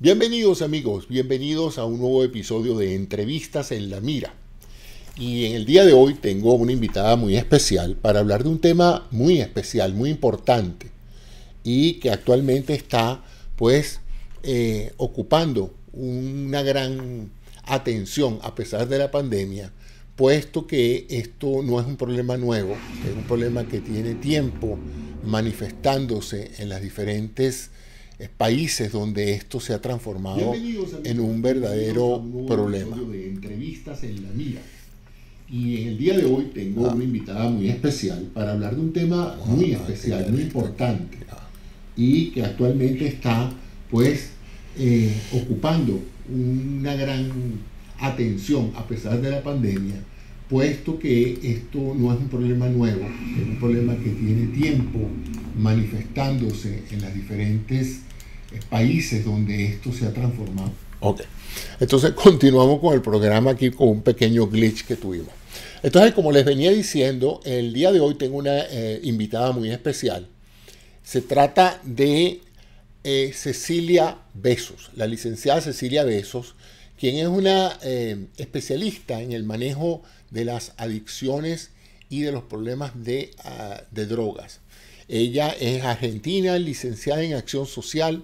Bienvenidos amigos, bienvenidos a un nuevo episodio de Entrevistas en la Mira. Y en el día de hoy tengo una invitada muy especial para hablar de un tema muy especial, muy importante y que actualmente está ocupando una gran atención a pesar de la pandemia, puesto que esto no es un problema nuevo, es un problema que tiene tiempo manifestándose en las diferentes países donde esto se ha transformado en un verdadero problema. De Entrevistas en la Mira. Y en el día de hoy tengo una invitada muy especial para hablar de un tema muy especial, muy importante y que actualmente está ocupando una gran atención a pesar de la pandemia, puesto que esto no es un problema nuevo, es un problema que tiene tiempo manifestándose en las diferentes países donde esto se ha transformado. Ok, entonces continuamos con el programa aquí con un pequeño glitch que tuvimos. Entonces, como les venía diciendo, el día de hoy tengo una invitada muy especial. Se trata de Cecilia Besos, la licenciada Cecilia Besos, quien es una especialista en el manejo de las adicciones y de los problemas de drogas. Ella es argentina, licenciada en acción social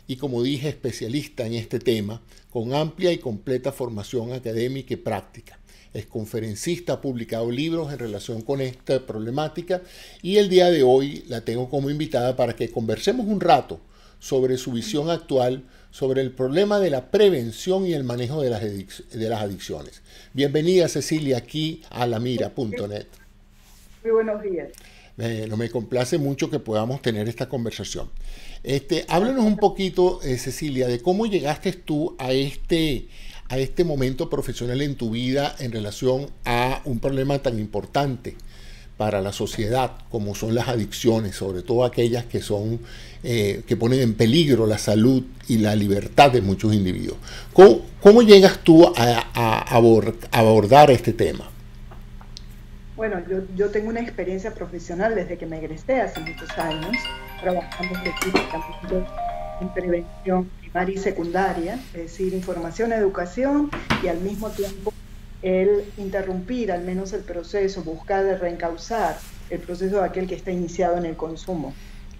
y, como dije, especialista en este tema, con amplia y completa formación académica y práctica. Es conferencista, ha publicado libros en relación con esta problemática y el día de hoy la tengo como invitada para que conversemos un rato sobre su visión actual sobre el problema de la prevención y el manejo de las adicciones. Bienvenida, Cecilia, aquí a lamira.net. Muy buenos días. Me complace mucho que podamos tener esta conversación. Háblanos un poquito, Cecilia, de cómo llegaste tú a este momento profesional en tu vida en relación a un problema tan importante para la sociedad como son las adicciones, sobre todo aquellas que ponen en peligro la salud y la libertad de muchos individuos. ¿Cómo llegas tú a abordar este tema? Bueno, yo tengo una experiencia profesional desde que me egresé hace muchos años, trabajando específicamente en prevención primaria y secundaria, es decir, información, educación y al mismo tiempo el interrumpir al menos el proceso, buscar de reencauzar el proceso de aquel que está iniciado en el consumo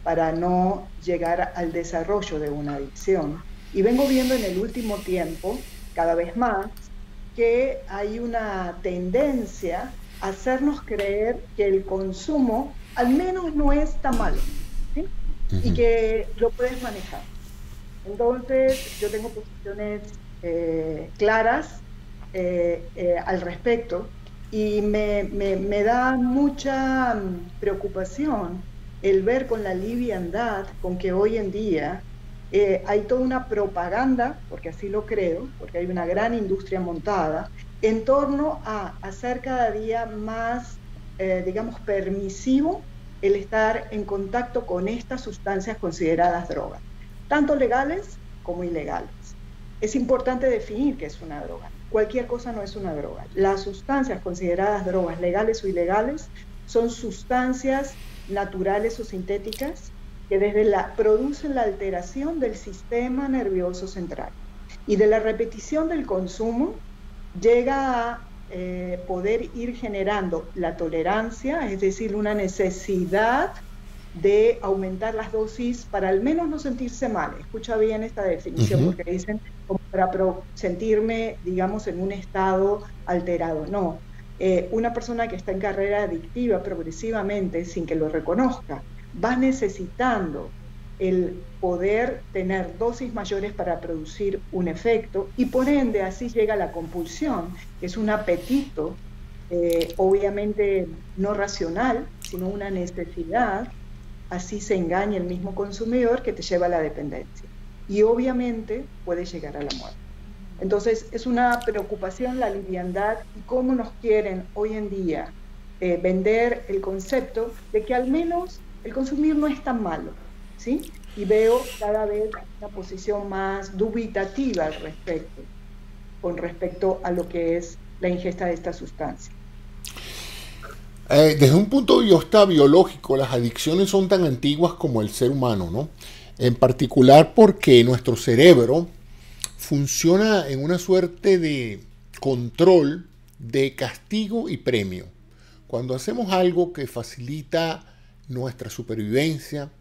para no llegar al desarrollo de una adicción. Y vengo viendo en el último tiempo, cada vez más, que hay una tendencia a hacernos creer que el consumo al menos no es tan malo, ¿sí? Y que lo puedes manejar. Entonces, yo tengo posiciones claras al respecto y me da mucha preocupación el ver con la liviandad con que hoy en día hay toda una propaganda, porque así lo creo, porque hay una gran industria montada, en torno a hacer cada día más, digamos, permisivo el estar en contacto con estas sustancias consideradas drogas, tanto legales como ilegales. Es importante definir qué es una droga. Cualquier cosa no es una droga. Las sustancias consideradas drogas, legales o ilegales, son sustancias naturales o sintéticas que producen la alteración del sistema nervioso central. Y de la repetición del consumo llega a poder ir generando la tolerancia, es decir, una necesidad de aumentar las dosis para al menos no sentirse mal. Escucha bien esta definición, porque dicen como para sentirme, digamos, en un estado alterado. No, una persona que está en carrera adictiva progresivamente, sin que lo reconozca, va necesitando el poder tener dosis mayores para producir un efecto y por ende así llega la compulsión, que es un apetito obviamente no racional, sino una necesidad. Así se engaña el mismo consumidor que te lleva a la dependencia y obviamente puede llegar a la muerte. Entonces es una preocupación la liviandad y cómo nos quieren hoy en día vender el concepto de que al menos el consumir no es tan malo, ¿sí? Y veo cada vez una posición más dubitativa al respecto, con respecto a lo que es la ingesta de esta sustancia. Desde un punto de vista biológico, las adicciones son tan antiguas como el ser humano, ¿no? En particular porque nuestro cerebro funciona en una suerte de control de castigo y premio. Cuando hacemos algo que facilita nuestra supervivencia,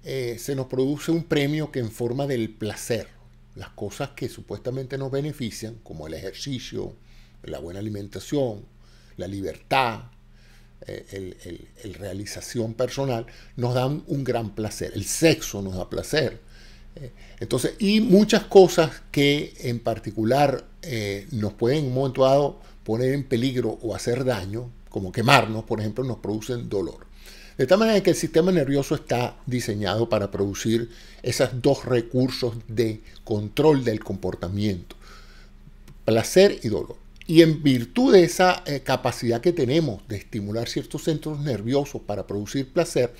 se nos produce un premio que en forma del placer. Las cosas que supuestamente nos benefician, como el ejercicio, la buena alimentación, la libertad, el realización personal, nos dan un gran placer. El sexo nos da placer. Entonces, y muchas cosas que en particular nos pueden en un momento dado poner en peligro o hacer daño, como quemarnos, por ejemplo, nos producen dolor. De tal manera que el sistema nervioso está diseñado para producir esos dos recursos de control del comportamiento, placer y dolor. Y en virtud de esa capacidad que tenemos de estimular ciertos centros nerviosos para producir placer,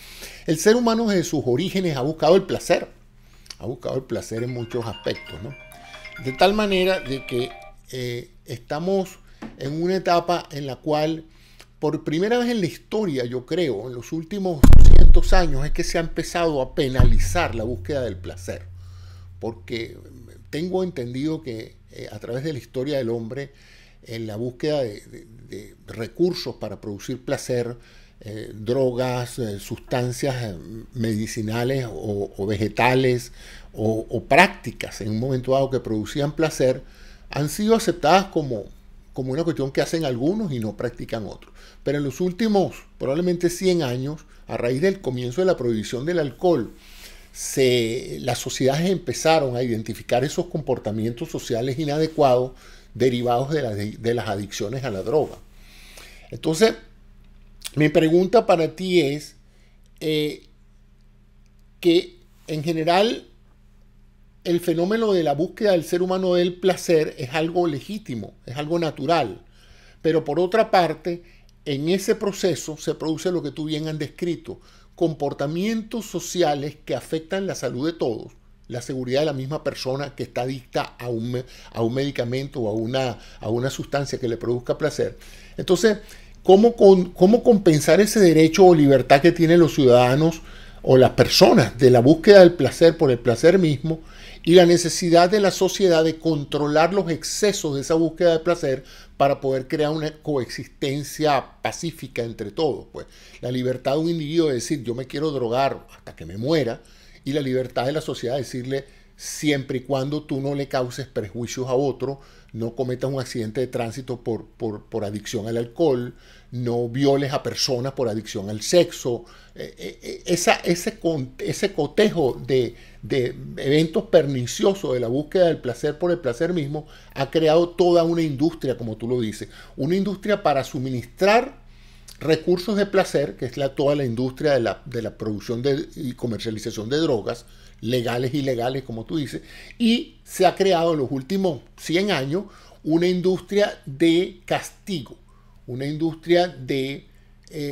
el ser humano desde sus orígenes ha buscado el placer. Ha buscado el placer en muchos aspectos, ¿no? De tal manera de que estamos en una etapa en la cual, por primera vez en la historia, yo creo, en los últimos 200 años, es que se ha empezado a penalizar la búsqueda del placer. Porque tengo entendido que a través de la historia del hombre, en la búsqueda de recursos para producir placer, drogas, sustancias medicinales o vegetales o prácticas en un momento dado que producían placer, han sido aceptadas como una cuestión que hacen algunos y no practican otros. Pero en los últimos probablemente 100 años, a raíz del comienzo de la prohibición del alcohol, las sociedades empezaron a identificar esos comportamientos sociales inadecuados derivados de las adicciones a la droga. Entonces, mi pregunta para ti es que en general el fenómeno de la búsqueda del ser humano del placer es algo legítimo, es algo natural. Pero por otra parte, en ese proceso se produce lo que tú bien has descrito, comportamientos sociales que afectan la salud de todos, la seguridad de la misma persona que está adicta a un medicamento o a una sustancia que le produzca placer. Entonces, ¿cómo compensar ese derecho o libertad que tienen los ciudadanos o las personas de la búsqueda del placer por el placer mismo y la necesidad de la sociedad de controlar los excesos de esa búsqueda de placer para poder crear una coexistencia pacífica entre todos? Pues la libertad de un individuo de decir yo me quiero drogar hasta que me muera, y la libertad de la sociedad de decirle siempre y cuando tú no le causes perjuicios a otro, no cometas un accidente de tránsito por adicción al alcohol, no violes a personas por adicción al sexo. Ese cotejo de eventos perniciosos de la búsqueda del placer por el placer mismo ha creado toda una industria, como tú lo dices, una industria para suministrar recursos de placer, que es toda la industria de la producción y comercialización de drogas, legales y ilegales, como tú dices, y se ha creado en los últimos 100 años una industria de castigo, una industria de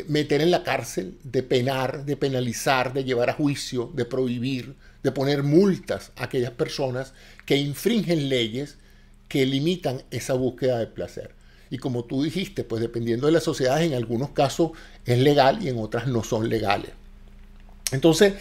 meter en la cárcel, de penar, de penalizar, de llevar a juicio, de prohibir, de poner multas a aquellas personas que infringen leyes que limitan esa búsqueda de placer. Y como tú dijiste, pues dependiendo de las sociedades, en algunos casos es legal y en otras no son legales. Entonces,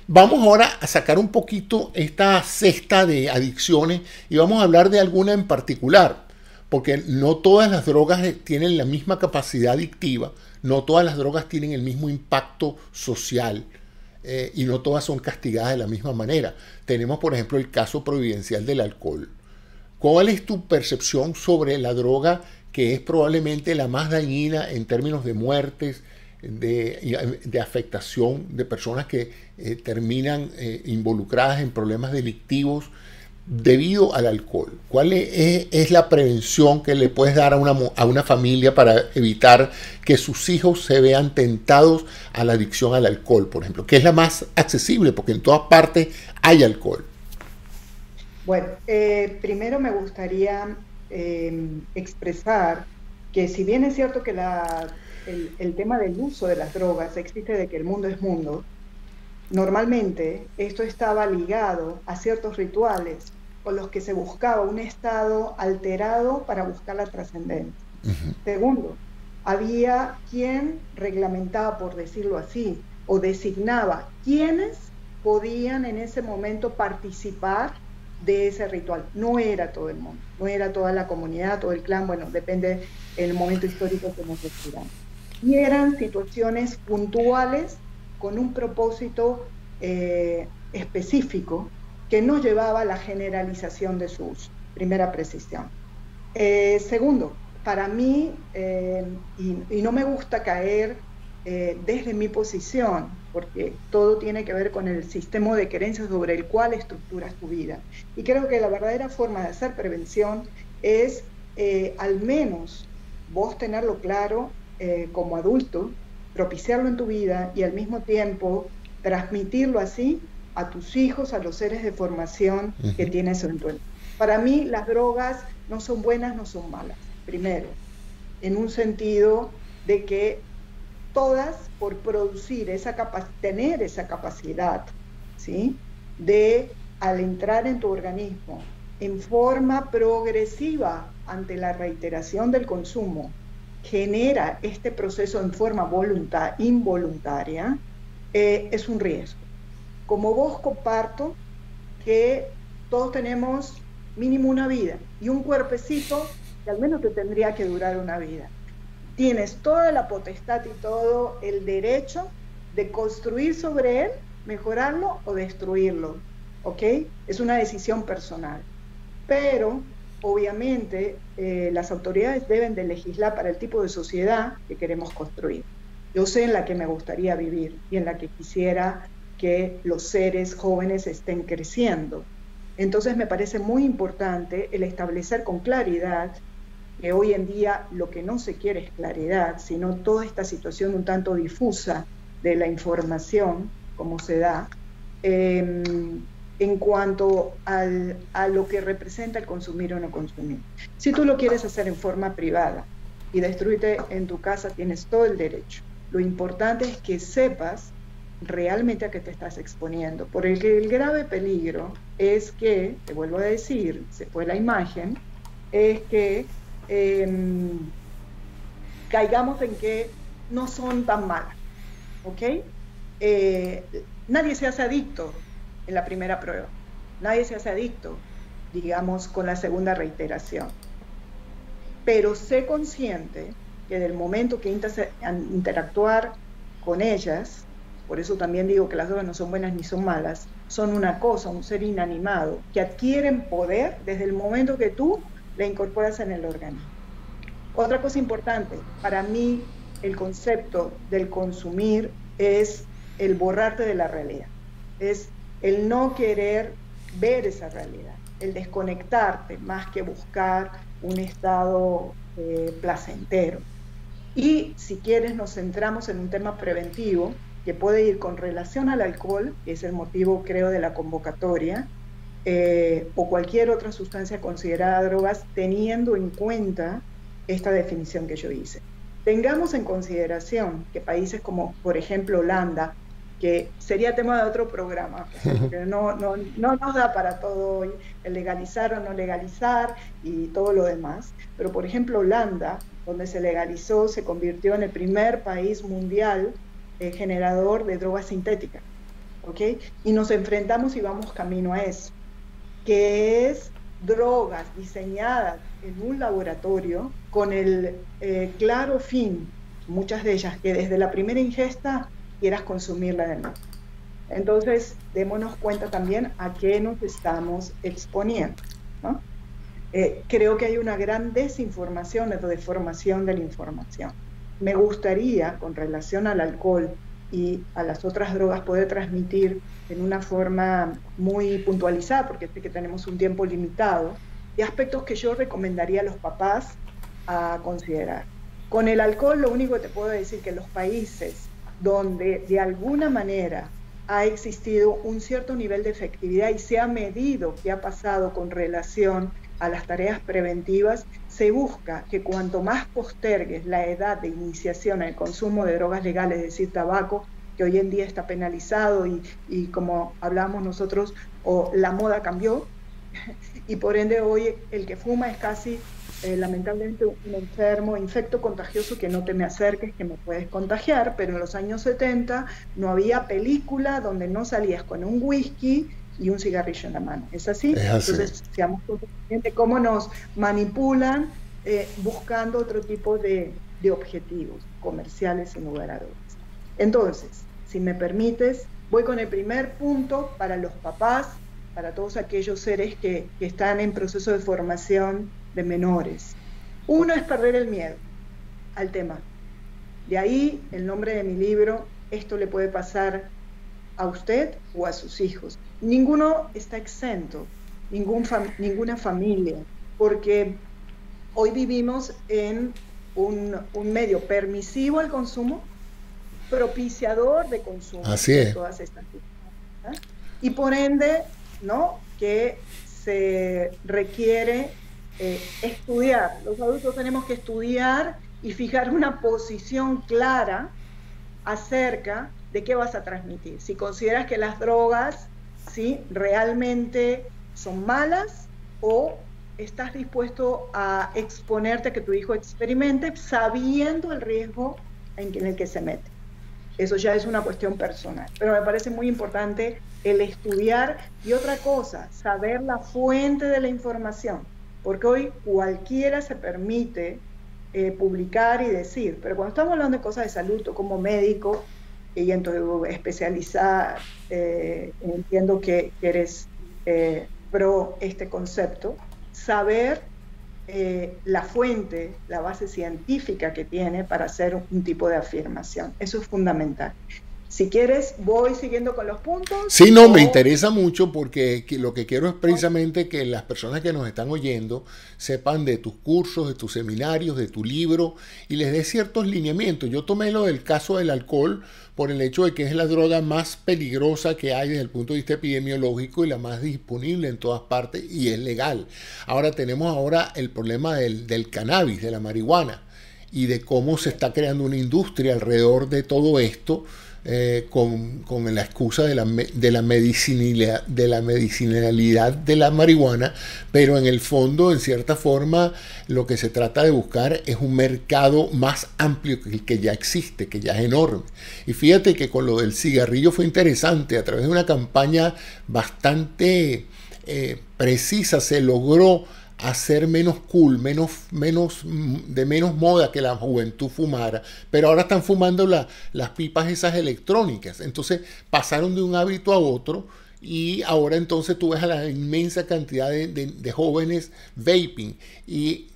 vamos ahora a sacar un poquito esta cesta de adicciones y vamos a hablar de alguna en particular, porque no todas las drogas tienen la misma capacidad adictiva, no todas las drogas tienen el mismo impacto social y no todas son castigadas de la misma manera. Tenemos, por ejemplo, el caso providencial del alcohol. ¿Cuál es tu percepción sobre la droga que es probablemente la más dañina en términos de muertes, de afectación de personas que terminan involucradas en problemas delictivos debido al alcohol? ¿Cuál es la prevención que le puedes dar a una familia para evitar que sus hijos se vean tentados a la adicción al alcohol, por ejemplo? Que es la más accesible, porque en todas partes hay alcohol. Bueno, primero me gustaría expresar que si bien es cierto que el tema del uso de las drogas existe de que el mundo es mundo, normalmente esto estaba ligado a ciertos rituales con los que se buscaba un estado alterado para buscar la trascendencia. Segundo, había quien reglamentaba, por decirlo así, o designaba quiénes podían en ese momento participar de ese ritual. No era todo el mundo, no era toda la comunidad, todo el clan, bueno, depende del momento histórico que nos refiramos. Y eran situaciones puntuales con un propósito específico que no llevaba a la generalización de su uso. Primera precisión. Segundo, para mí, y no me gusta caer desde mi posición, porque todo tiene que ver con el sistema de creencias sobre el cual estructuras tu vida. Y creo que la verdadera forma de hacer prevención es al menos vos tenerlo claro como adulto, propiciarlo en tu vida y al mismo tiempo transmitirlo así a tus hijos, a los seres de formación que tienes en tu entorno. Para mí las drogas no son buenas, no son malas, primero, en un sentido de que todas por producir tener esa capacidad, ¿sí?, de al entrar en tu organismo en forma progresiva ante la reiteración del consumo, genera este proceso en forma involuntaria, es un riesgo. Como vos comparto que todos tenemos mínimo una vida y un cuerpecito que al menos te tendría que durar una vida. Tienes toda la potestad y todo el derecho de construir sobre él, mejorarlo o destruirlo, ¿ok? Es una decisión personal. Pero, obviamente, las autoridades deben de legislar para el tipo de sociedad que queremos construir. Yo sé en la que me gustaría vivir y en la que quisiera que los seres jóvenes estén creciendo. Entonces me parece muy importante el establecer con claridad que hoy en día lo que no se quiere es claridad, sino toda esta situación un tanto difusa de la información, como se da, en cuanto a lo que representa el consumir o no consumir. Si tú lo quieres hacer en forma privada y destruirte en tu casa, tienes todo el derecho. Lo importante es que sepas realmente a qué te estás exponiendo, porque el grave peligro es que, te vuelvo a decir, se fue la imagen, es que caigamos en que no son tan malas, ¿ok? Nadie se hace adicto en la primera prueba, nadie se hace adicto, digamos, con la segunda reiteración, pero sé consciente que del momento que interactuar con ellas, por eso también digo que las drogas no son buenas ni son malas, son una cosa, un ser inanimado, que adquieren poder desde el momento que tú la incorporas en el organismo. Otra cosa importante, para mí el concepto del consumir es el borrarte de la realidad, es el no querer ver esa realidad, el desconectarte más que buscar un estado placentero. Y si quieres nos centramos en un tema preventivo que puede ir con relación al alcohol, que es el motivo creo de la convocatoria, o cualquier otra sustancia considerada drogas, teniendo en cuenta esta definición que yo hice. Tengamos en consideración que países como, por ejemplo, Holanda, que sería tema de otro programa, porque no nos da para todo hoy, el legalizar o no legalizar y todo lo demás, pero por ejemplo Holanda, donde se legalizó, se convirtió en el primer país mundial generador de drogas sintéticas, ¿ok? Y nos enfrentamos y vamos camino a eso, que es drogas diseñadas en un laboratorio con el claro fin, muchas de ellas, que desde la primera ingesta quieras consumirla de nuevo. Entonces, démonos cuenta también a qué nos estamos exponiendo, ¿no? Creo que hay una gran desinformación o deformación de la información. Me gustaría, con relación al alcohol y a las otras drogas, poder transmitir en una forma muy puntualizada, porque sé que tenemos un tiempo limitado, de aspectos que yo recomendaría a los papás a considerar. Con el alcohol, lo único que te puedo decir que los países donde de alguna manera ha existido un cierto nivel de efectividad y se ha medido qué ha pasado con relación a las tareas preventivas, se busca que cuanto más postergues la edad de iniciación al consumo de drogas legales, es decir, tabaco, que hoy en día está penalizado y como hablábamos nosotros, la moda cambió, y por ende hoy el que fuma es casi lamentablemente un enfermo, infecto contagioso, que no te me acerques, que me puedes contagiar, pero en los años 70 no había película donde no salías con un whisky y un cigarrillo en la mano. ¿Es así? Es así. Entonces, seamos conscientes de cómo nos manipulan buscando otro tipo de objetivos comerciales sin lugar a dudas. Entonces, si me permites, voy con el primer punto para los papás, para todos aquellos seres que están en proceso de formación de menores. Uno es perder el miedo al tema. De ahí el nombre de mi libro, esto le puede pasar a usted o a sus hijos. Ninguno está exento, ninguna familia, porque hoy vivimos en un medio permisivo al consumo, propiciador de consumo. Así es. De todas estas cosas, ¿eh? Y por ende, ¿no?, que se requiere estudiar. Los adultos tenemos que estudiar y fijar una posición clara acerca de qué vas a transmitir. Si consideras que las drogas, ¿sí?, realmente son malas, o estás dispuesto a exponerte a que tu hijo experimente sabiendo el riesgo en el que se mete. Eso ya es una cuestión personal, pero me parece muy importante el estudiar. Y otra cosa, saber la fuente de la información, porque hoy cualquiera se permite publicar y decir, pero cuando estamos hablando de cosas de salud, tú como médico y en tu especializada, entiendo que eres pro este concepto, saber la fuente, la base científica que tiene para hacer un tipo de afirmación. Eso es fundamental. Si quieres, voy siguiendo con los puntos. Sí, no, me interesa mucho porque lo que quiero es precisamente que las personas que nos están oyendo sepan de tus cursos, de tus seminarios, de tu libro, y les dé ciertos lineamientos. Yo tomé lo del caso del alcohol por el hecho de que es la droga más peligrosa que hay desde el punto de vista epidemiológico y la más disponible en todas partes, y es legal. Ahora tenemos el problema del cannabis, de la marihuana, y de cómo se está creando una industria alrededor de todo esto, con la excusa de la medicinalidad de la marihuana, pero en el fondo, en cierta forma, lo que se trata de buscar es un mercado más amplio que el que ya existe, que ya es enorme. Y fíjate que con lo del cigarrillo fue interesante. A través de una campaña bastante precisa se logró hacer menos cool, de menos moda que la juventud fumara, pero ahora están fumando las pipas esas electrónicas. Entonces pasaron de un hábito a otro, y ahora entonces tú ves a la inmensa cantidad de jóvenes vaping. Y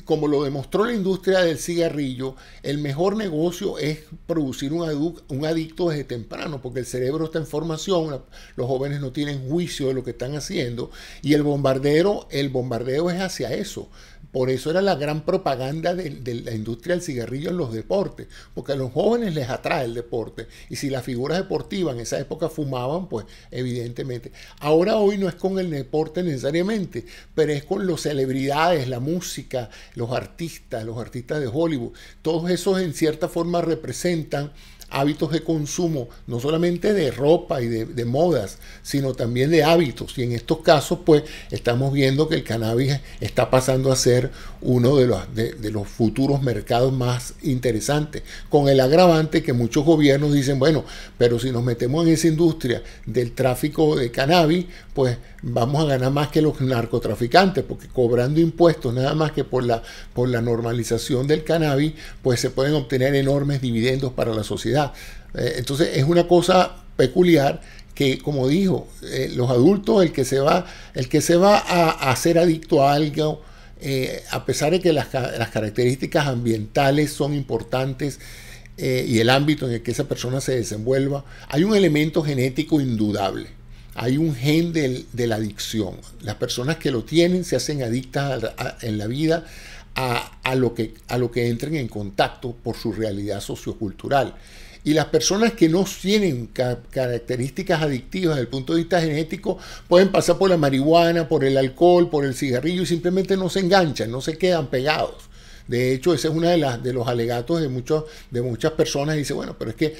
como lo demostró la industria del cigarrillo, el mejor negocio es producir un adicto desde temprano, porque el cerebro está en formación, los jóvenes no tienen juicio de lo que están haciendo, y el bombardeo es hacia eso. Por eso era la gran propaganda de la industria del cigarrillo en los deportes, porque a los jóvenes les atrae el deporte, y si las figuras deportivas en esa época fumaban, pues evidentemente. Hoy no es con el deporte necesariamente, pero es con las celebridades, la música, los artistas de Hollywood. Todos esos en cierta forma representan hábitos de consumo, no solamente de ropa y de modas, sino también de hábitos. Y en estos casos, pues, estamos viendo que el cannabis está pasando a ser uno de los futuros mercados más interesantes, con el agravante que muchos gobiernos dicen, bueno, pero si nos metemos en esa industria del tráfico de cannabis, pues vamos a ganar más que los narcotraficantes, porque cobrando impuestos nada más que por la normalización del cannabis, pues se pueden obtener enormes dividendos para la sociedad. Entonces es una cosa peculiar que, como dijo, los adultos, el que se va a hacer adicto a algo, a pesar de que las características ambientales son importantes, y el ámbito en el que esa persona se desenvuelva, hay un elemento genético indudable. Hay un gen de la adicción. Las personas que lo tienen se hacen adictas en la vida a lo que entren en contacto por su realidad sociocultural. Y las personas que no tienen características adictivas desde el punto de vista genético pueden pasar por la marihuana, por el alcohol, por el cigarrillo, y simplemente no se enganchan, no se quedan pegados. De hecho, ese es uno de los alegatos de muchas personas. Dice, bueno, pero es que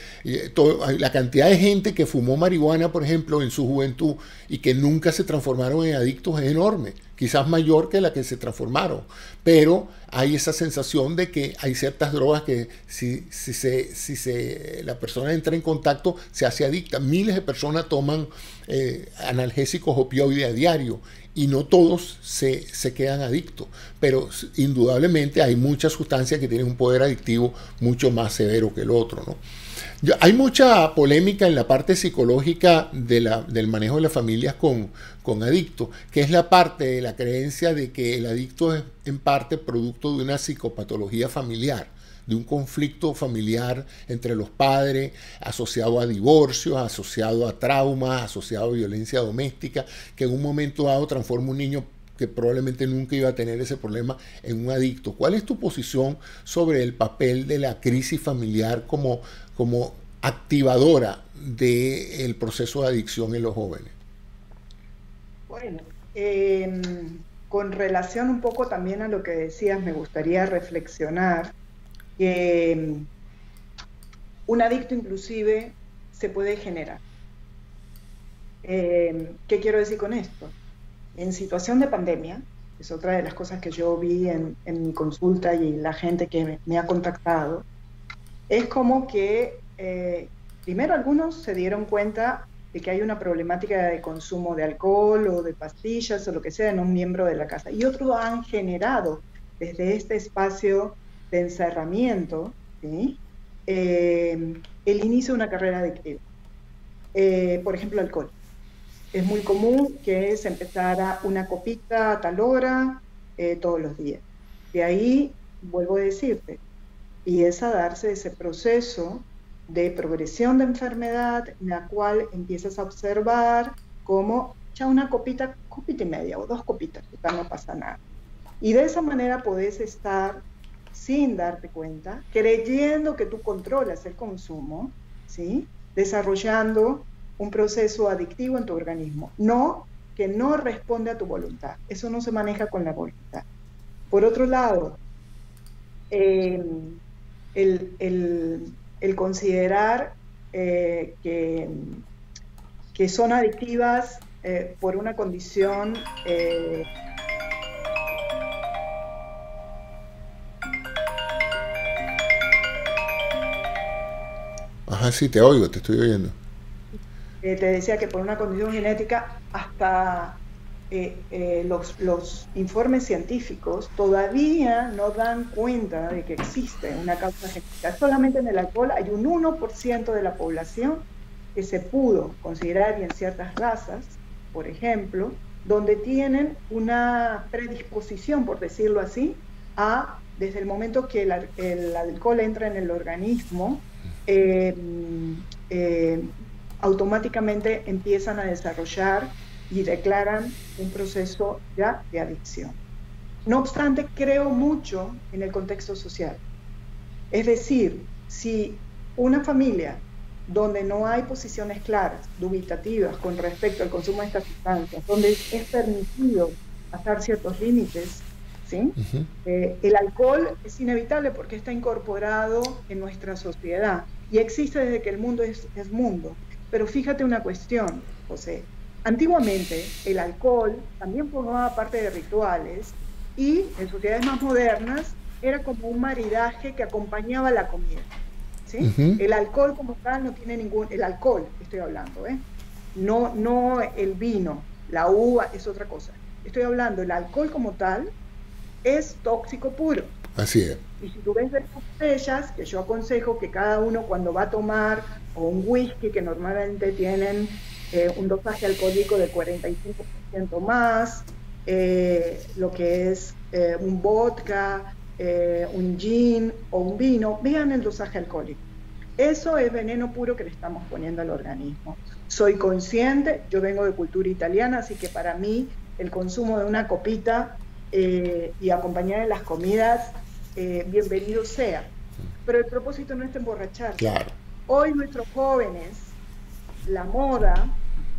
la cantidad de gente que fumó marihuana, por ejemplo, en su juventud, y que nunca se transformaron en adictos, es enorme. quizás mayor que la que se transformaron, pero hay esa sensación de que hay ciertas drogas que si la persona entra en contacto se hace adicta. Miles de personas toman analgésicos opioides a diario y no todos se quedan adictos, pero indudablemente hay muchas sustancias que tienen un poder adictivo mucho más severo que el otro, ¿no? Hay mucha polémica en la parte psicológica del manejo de las familias con adictos, que es la parte de la creencia de que el adicto es en parte producto de una psicopatología familiar, de un conflicto familiar entre los padres, asociado a divorcios, asociado a traumas, asociado a violencia doméstica, que en un momento dado transforma un niño que probablemente nunca iba a tener ese problema en un adicto. ¿Cuál es tu posición sobre el papel de la crisis familiar como activadora del proceso de adicción en los jóvenes? Bueno, con relación un poco también a lo que decías, me gustaría reflexionar que un adicto inclusive se puede generar. ¿Qué quiero decir con esto? En situación de pandemia, es otra de las cosas que yo vi en mi consulta y la gente que me ha contactado, es como que primero algunos se dieron cuenta de que hay una problemática de consumo de alcohol o de pastillas o lo que sea en un miembro de la casa, y otros han generado desde este espacio de encerramiento, ¿sí? El inicio de una carrera adictiva. Por ejemplo, alcohol. Es muy común que se empezara una copita a tal hora todos los días. De ahí, vuelvo a decirte, empieza a darse ese proceso de progresión de enfermedad en la cual empiezas a observar como ya una copita y media o 2 copitas, total, no pasa nada. Y de esa manera podés estar sin darte cuenta, creyendo que tú controlas el consumo, ¿sí? Desarrollando un proceso adictivo en tu organismo, que no responde a tu voluntad. Eso no se maneja con la voluntad. Por otro lado, el considerar que son adictivas por una condición Ajá, sí, te oigo, te estoy oyendo. Te decía que por una condición genética, hasta los informes científicos todavía no dan cuenta de que existe una causa genética. Solamente en el alcohol hay un 1% de la población que se pudo considerar, y en ciertas razas, por ejemplo, donde tienen una predisposición, por decirlo así, desde el momento que el alcohol entra en el organismo, automáticamente empiezan a desarrollar y declaran un proceso ya de adicción. No obstante, creo mucho en el contexto social. Es decir, si una familia donde no hay posiciones claras, dubitativas con respecto al consumo de estas sustancias, donde es permitido pasar ciertos límites, ¿sí? El alcohol es inevitable porque está incorporado en nuestra sociedad y existe desde que el mundo es mundo. Pero fíjate una cuestión, José. Antiguamente el alcohol también formaba parte de rituales y en sociedades más modernas era como un maridaje que acompañaba la comida, ¿sí? El alcohol como tal no tiene el alcohol estoy hablando, no el vino, la uva es otra cosa. Estoy hablando, el alcohol como tal es tóxico puro. Así es. Y si tú ves de botellas, que yo aconsejo que cada uno cuando va a tomar, o un whisky que normalmente tienen un dosaje alcohólico de 45% más, lo que es un vodka, un gin o un vino, vean el dosaje alcohólico. Eso es veneno puro que le estamos poniendo al organismo. Soy consciente, yo vengo de cultura italiana, así que para mí el consumo de una copita y acompañada de las comidas, bienvenido sea. Pero el propósito no es emborracharse. Claro. Hoy nuestros jóvenes, la moda,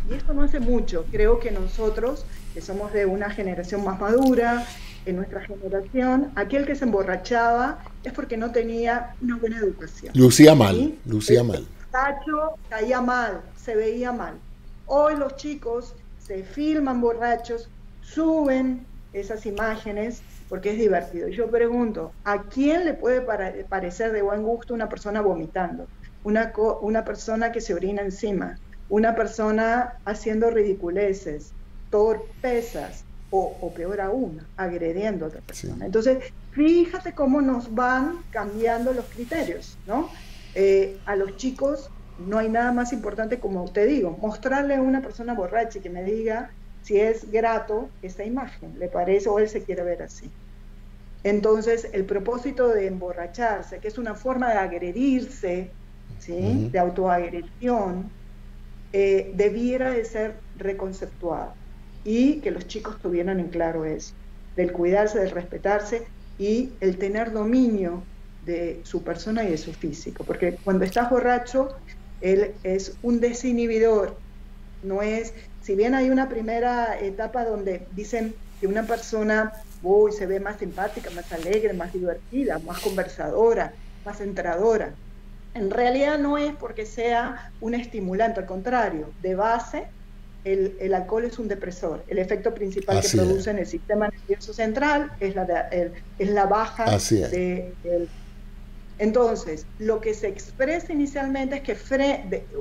y esto no hace mucho, creo que nosotros, que somos de una generación más madura, en nuestra generación, aquel que se emborrachaba es porque no tenía una buena educación. Lucía mal, ¿sí? lucía mal. El tacho caía mal, se veía mal. Hoy los chicos se filman borrachos, suben esas imágenes porque es divertido. Yo pregunto, ¿a quién le puede parecer de buen gusto una persona vomitando? Una persona que se orina encima, una persona haciendo ridiculeces, torpezas, o peor aún, agrediendo a otra persona. Sí. Entonces, fíjate cómo nos van cambiando los criterios, ¿no? A los chicos no hay nada más importante, como te digo, mostrarle a una persona borracha y que me diga si es grato esa imagen, le parece o él se quiere ver así. Entonces, el propósito de emborracharse, que es una forma de agredirse, ¿sí? De autoagresión, debiera de ser reconceptuado y que los chicos tuvieran en claro eso, del cuidarse, del respetarse y el tener dominio de su persona y de su físico, porque cuando estás borracho, él es un desinhibidor, no es, si bien hay una primera etapa donde dicen que una persona se ve más simpática, más alegre, más divertida, más conversadora, más entradora, en realidad no es porque sea un estimulante, al contrario, de base, el alcohol es un depresor. El efecto principal que produce en el sistema nervioso central es la baja Entonces, lo que se expresa inicialmente es que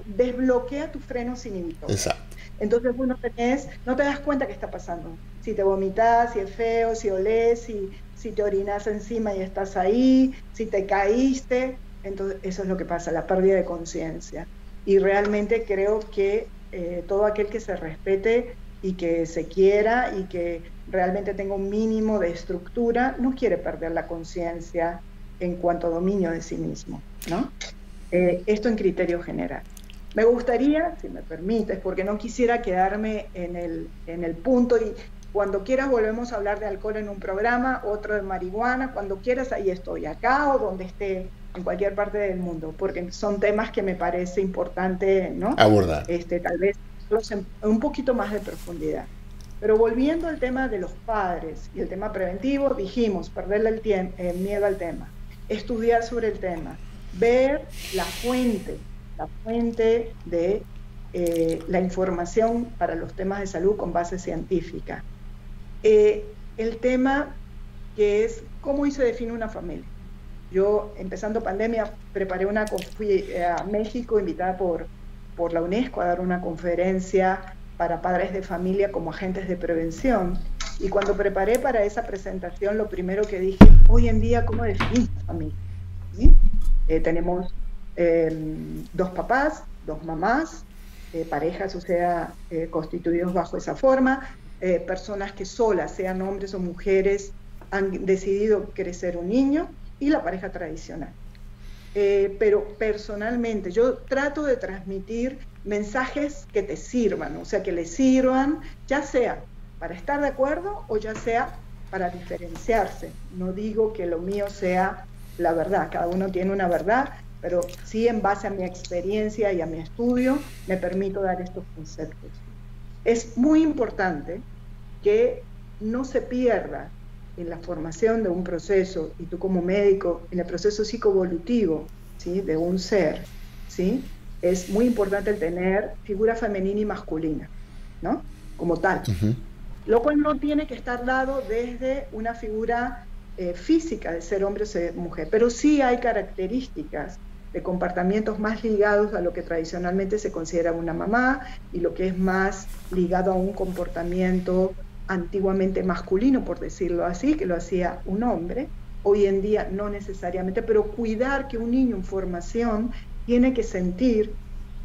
desbloquea tus frenos inhibitores. Exacto. Entonces no te das cuenta qué está pasando. Si te vomitas, si es feo, si olés, si te orinas encima y estás ahí, si te caíste. Entonces eso es lo que pasa, la pérdida de conciencia. Y realmente creo que todo aquel que se respete y que se quiera y que realmente tenga un mínimo de estructura, no quiere perder la conciencia en cuanto a dominio de sí mismo, ¿no? Esto en criterio general. Me gustaría, si me permites, porque no quisiera quedarme en el punto, y cuando quieras volvemos a hablar de alcohol en un programa, otro de marihuana, cuando quieras ahí estoy, acá o donde esté, en cualquier parte del mundo, porque son temas que me parece importante, ¿no? Abordar. Tal vez un poquito más de profundidad. Pero volviendo al tema de los padres y el tema preventivo, dijimos, perderle el miedo al tema, estudiar sobre el tema, ver la fuente de la información para los temas de salud con base científica. El tema que es cómo se define una familia. Yo, empezando pandemia, fui a México invitada por la UNESCO a dar una conferencia para padres de familia como agentes de prevención. Y cuando preparé para esa presentación, lo primero que dije, hoy en día, ¿cómo definimos familia? ¿Sí? Tenemos 2 papás, 2 mamás, parejas, o sea, constituidos bajo esa forma, personas que solas, sean hombres o mujeres, han decidido crecer un niño, y la pareja tradicional. Pero personalmente yo trato de transmitir mensajes que te sirvan, o sea, que les sirvan, ya sea para estar de acuerdo o ya sea para diferenciarse. No digo que lo mío sea la verdad, cada uno tiene una verdad, pero sí en base a mi experiencia y a mi estudio me permito dar estos conceptos. Es muy importante que no se pierda en la formación de un proceso, y tú como médico, en el proceso psicoevolutivo, ¿sí? De un ser, ¿sí? Es muy importante el tener figura femenina y masculina, ¿no? Como tal. Lo cual no tiene que estar dado desde una figura física de ser hombre o ser mujer, pero sí hay características de comportamientos más ligados a lo que tradicionalmente se considera una mamá y lo que es más ligado a un comportamiento antiguamente masculino, por decirlo así, que lo hacía un hombre, hoy en día no necesariamente, pero cuidar que un niño en formación tiene que sentir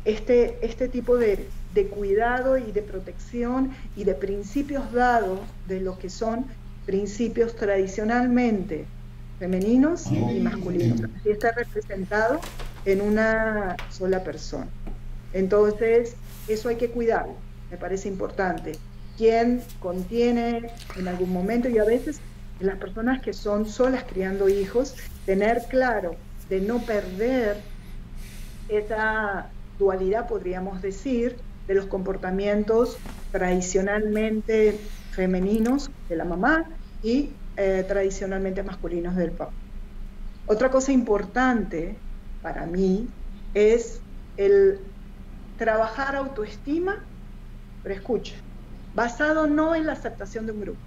este tipo de cuidado y de protección y de principios dados de lo que son principios tradicionalmente femeninos y masculinos, así está representado en una sola persona. Entonces, eso hay que cuidarlo, me parece importante. Quien contiene en algún momento, y a veces en las personas que son solas criando hijos, tener claro de no perder esa dualidad, podríamos decir, de los comportamientos tradicionalmente femeninos de la mamá y tradicionalmente masculinos del papá. Otra cosa importante para mí es el trabajar autoestima, pero escucha, basado no en la aceptación de un grupo,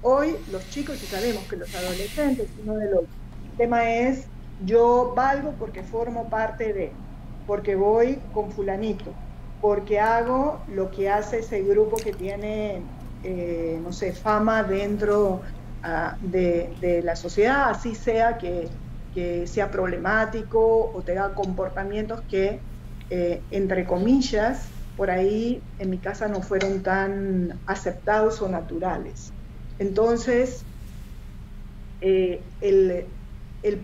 Hoy los chicos, y sabemos que los adolescentes, uno de los temas es, yo valgo porque formo parte de, porque voy con fulanito, porque hago lo que hace ese grupo que tiene, no sé, fama dentro de la sociedad, así sea que sea problemático o tenga comportamientos que, entre comillas, por ahí en mi casa no fueron tan aceptados o naturales. Entonces, el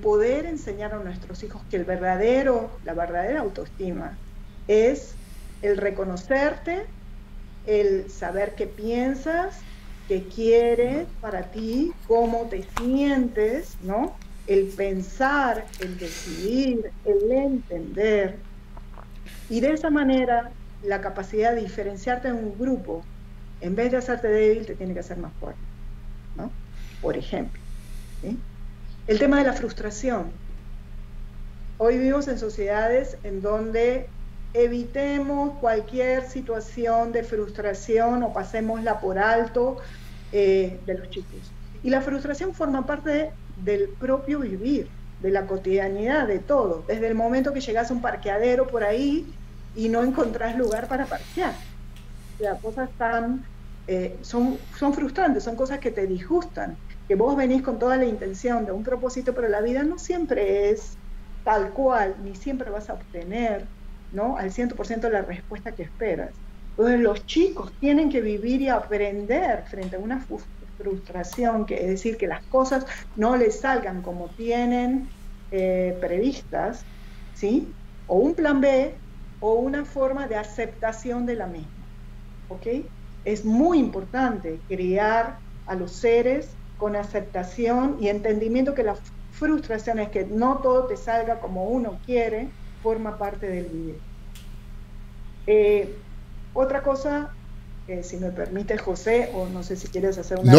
poder enseñar a nuestros hijos que la verdadera autoestima es el reconocerte, el saber qué piensas, qué quieres para ti, cómo te sientes, ¿no? El pensar, el decidir, el entender. Y de esa manera, la capacidad de diferenciarte en un grupo, en vez de hacerte débil, te tiene que hacer más fuerte, ¿no? Por ejemplo, ¿sí? El tema de la frustración. Hoy vivimos en sociedades en donde evitemos cualquier situación de frustración o pasémosla por alto de los chicos. Y la frustración forma parte del propio vivir, de la cotidianidad, de todo. Desde el momento que llegas a un parqueadero por ahí y no encontrás lugar para parquear. O sea, cosas son frustrantes, son cosas que te disgustan, que vos venís con toda la intención de un propósito, pero la vida no siempre es tal cual, ni siempre vas a obtener, ¿no?, al 100% la respuesta que esperas. Entonces los chicos tienen que vivir y aprender frente a una frustración, que es decir, que las cosas no les salgan como tienen previstas, ¿sí? O un plan B o una forma de aceptación de la misma, ¿ok? Es muy importante criar a los seres con aceptación y entendimiento que la frustración es que no todo te salga como uno quiere, forma parte del vivir. Otra cosa, si me permite, José, o no sé si quieres hacer una...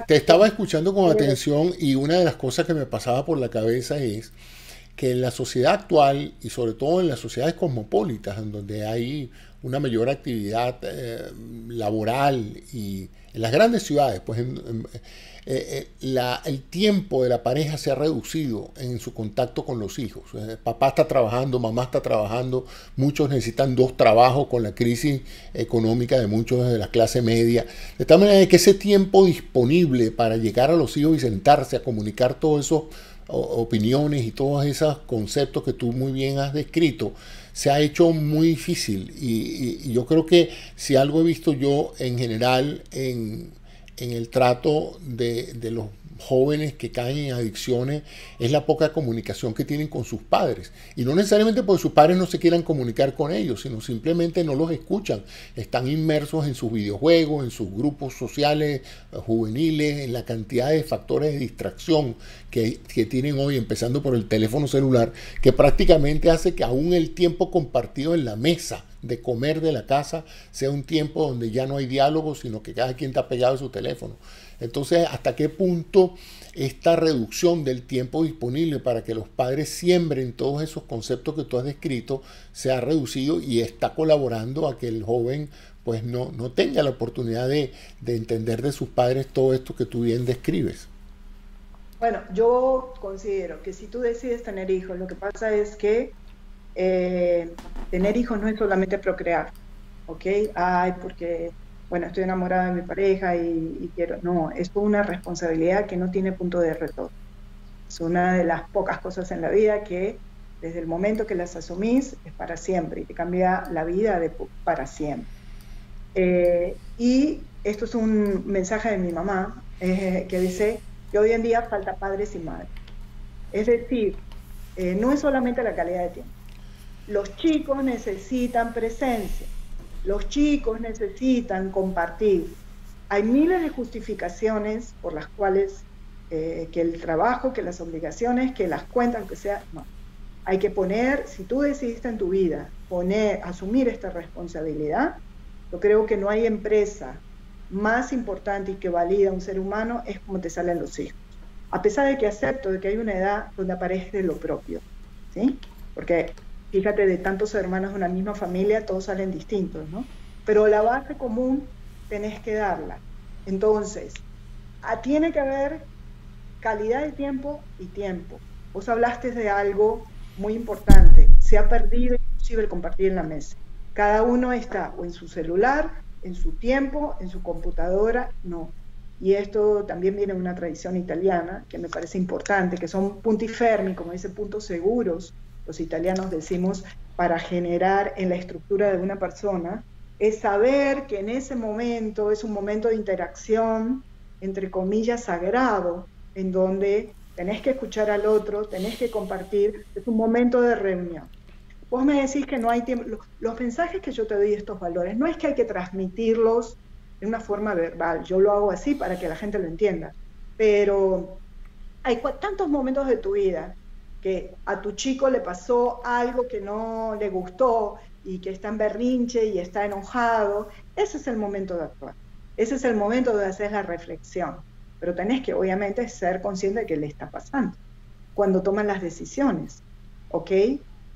Te estaba escuchando con atención y una de las cosas que me pasaba por la cabeza es que en la sociedad actual, y sobre todo en las sociedades cosmopolitas, en donde hay una mayor actividad laboral, y en las grandes ciudades, pues el tiempo de la pareja se ha reducido en su contacto con los hijos. Papá está trabajando, mamá está trabajando, muchos necesitan dos trabajos con la crisis económica de muchos de la clase media. De tal manera que ese tiempo disponible para llegar a los hijos y sentarse a comunicar todos esos opiniones y todos esos conceptos que tú muy bien has descrito, se ha hecho muy difícil. Y yo creo que si algo he visto yo en general en el trato de los jóvenes que caen en adicciones es la poca comunicación que tienen con sus padres, y no necesariamente porque sus padres no se quieran comunicar con ellos, sino simplemente no los escuchan, están inmersos en sus videojuegos, en sus grupos sociales juveniles, en la cantidad de factores de distracción que tienen hoy, empezando por el teléfono celular, que prácticamente hace que aún el tiempo compartido en la mesa de comer de la casa sea un tiempo donde ya no hay diálogo, sino que cada quien está pegado a su teléfono. Entonces, ¿hasta qué punto esta reducción del tiempo disponible para que los padres siembren todos esos conceptos que tú has descrito se ha reducido y está colaborando a que el joven pues no tenga la oportunidad de entender de sus padres todo esto que tú bien describes? Bueno, yo considero que si tú decides tener hijos, lo que pasa es que tener hijos no es solamente procrear, ¿ok? Ay, porque, bueno, estoy enamorada de mi pareja y quiero... No, es una responsabilidad que no tiene punto de retorno. Es una de las pocas cosas en la vida que desde el momento que las asumís es para siempre y te cambia la vida para siempre. Y esto es un mensaje de mi mamá que dice que hoy en día falta padres y madres. Es decir, no es solamente la calidad de tiempo. Los chicos necesitan presencia, los chicos necesitan compartir. Hay miles de justificaciones por las cuales que el trabajo, que las obligaciones, que las cuentas, que sea, no. Hay que poner, si tú decidiste en tu vida asumir esta responsabilidad, yo creo que no hay empresa más importante y que valida a un ser humano es como te salen los hijos. A pesar de que acepto de que hay una edad donde aparece lo propio, ¿sí? Porque fíjate, de tantos hermanos de una misma familia, todos salen distintos, ¿no? Pero la base común tenés que darla. Entonces, tiene que haber calidad de tiempo y tiempo. Vos hablaste de algo muy importante. Se ha perdido inclusive el compartir en la mesa. Cada uno está o en su celular, en su tiempo, en su computadora, no. Y esto también viene de una tradición italiana que me parece importante, que son punti fermi, como dice, puntos seguros, los italianos decimos, para generar en la estructura de una persona, es saber que en ese momento es un momento de interacción, entre comillas, sagrado, en donde tenés que escuchar al otro, tenés que compartir, es un momento de reunión. Vos me decís que no hay tiempo, los mensajes que yo te doy, estos valores, no es que hay que transmitirlos de una forma verbal, yo lo hago así para que la gente lo entienda, pero hay tantos momentos de tu vida que a tu chico le pasó algo que no le gustó y que está en berrinche y está enojado, ese es el momento de actuar, ese es el momento de hacer la reflexión, pero tenés que obviamente ser consciente de qué le está pasando cuando toman las decisiones, ¿ok?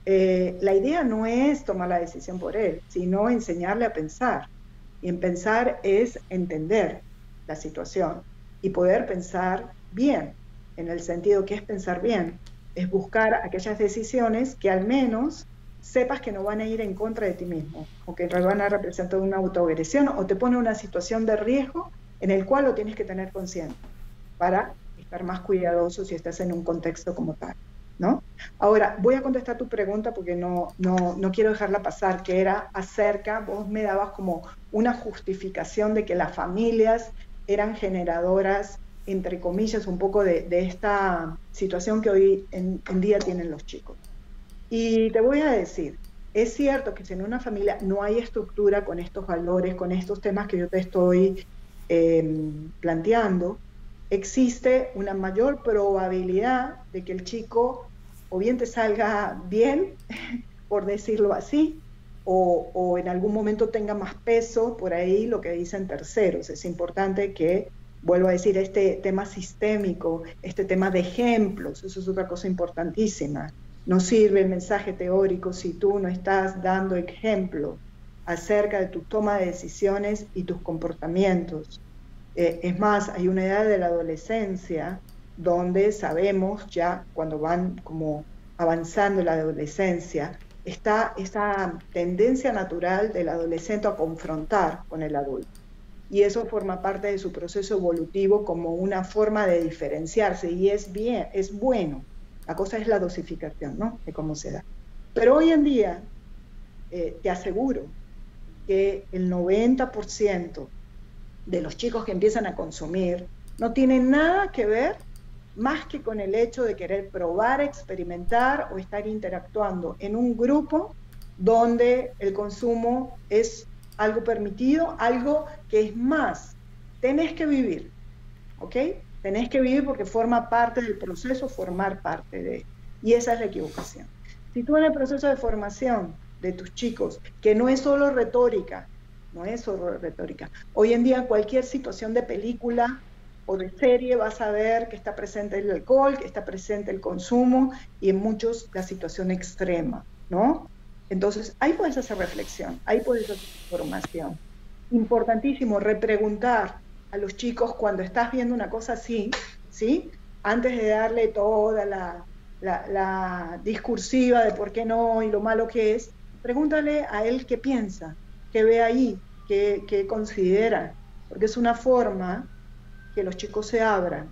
La idea no es tomar la decisión por él, sino enseñarle a pensar. Y en pensar es entender la situación y poder pensar bien, en el sentido que es pensar bien, es buscar aquellas decisiones que al menos sepas que no van a ir en contra de ti mismo, o que van a representar una autoagresión, o te pone una situación de riesgo en el cual lo tienes que tener consciente para estar más cuidadoso si estás en un contexto como tal, ¿no? Ahora, voy a contestar tu pregunta porque no quiero dejarla pasar, que era acerca, vos me dabas como una justificación de que las familias eran generadoras, entre comillas, un poco de esta situación que hoy en día tienen los chicos. Y te voy a decir, es cierto que si en una familia no hay estructura con estos valores, con estos temas que yo te estoy planteando, existe una mayor probabilidad de que el chico o bien te salga bien, por decirlo así, o en algún momento tenga más peso, por ahí lo que dicen terceros. Es importante que, vuelvo a decir, este tema sistémico, este tema de ejemplos, eso es otra cosa importantísima. No sirve el mensaje teórico si tú no estás dando ejemplo acerca de tu toma de decisiones y tus comportamientos. Es más, hay una edad de la adolescencia donde sabemos ya, cuando van como avanzando en la adolescencia, está esa tendencia natural del adolescente a confrontar con el adulto. Y eso forma parte de su proceso evolutivo como una forma de diferenciarse, y es bien, es bueno. La cosa es la dosificación, ¿no? De cómo se da. Pero hoy en día, te aseguro que el 90% de los chicos que empiezan a consumir no tienen nada que ver más que con el hecho de querer probar, experimentar o estar interactuando en un grupo donde el consumo es algo permitido, algo que es más, tenés que vivir, ¿ok? Tenés que vivir porque forma parte del proceso, formar parte de, y esa es la equivocación. Si tú en el proceso de formación de tus chicos, que no es solo retórica, no es solo retórica. Hoy en día cualquier situación de película o de serie vas a ver que está presente el alcohol, que está presente el consumo y en muchos la situación extrema, ¿no? Entonces ahí puedes hacer reflexión, ahí puedes hacer formación. Importantísimo repreguntar a los chicos cuando estás viendo una cosa así, ¿sí? Antes de darle toda la discursiva de por qué no y lo malo que es, pregúntale a él qué piensa, que ve ahí, que considera, porque es una forma que los chicos se abran,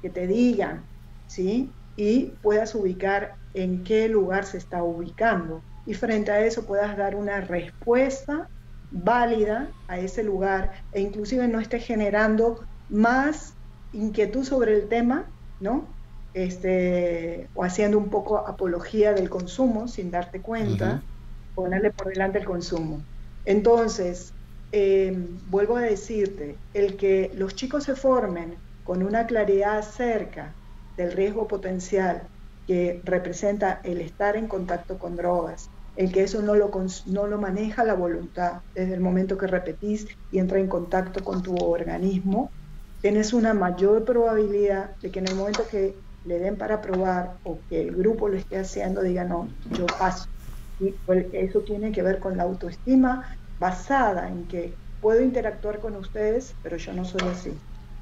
que te digan, ¿sí? Y puedas ubicar en qué lugar se está ubicando, y frente a eso puedas dar una respuesta válida a ese lugar, e inclusive no estés generando más inquietud sobre el tema, ¿no? O haciendo un poco apología del consumo sin darte cuenta, ponerle por delante el consumo. Entonces, vuelvo a decirte, el que los chicos se formen con una claridad acerca del riesgo potencial que representa el estar en contacto con drogas, el que eso no lo maneja la voluntad desde el momento que repetís y entra en contacto con tu organismo, tienes una mayor probabilidad de que en el momento que le den para probar o que el grupo lo esté haciendo, diga no, yo paso. Y eso tiene que ver con la autoestima basada en que puedo interactuar con ustedes, pero yo no soy así.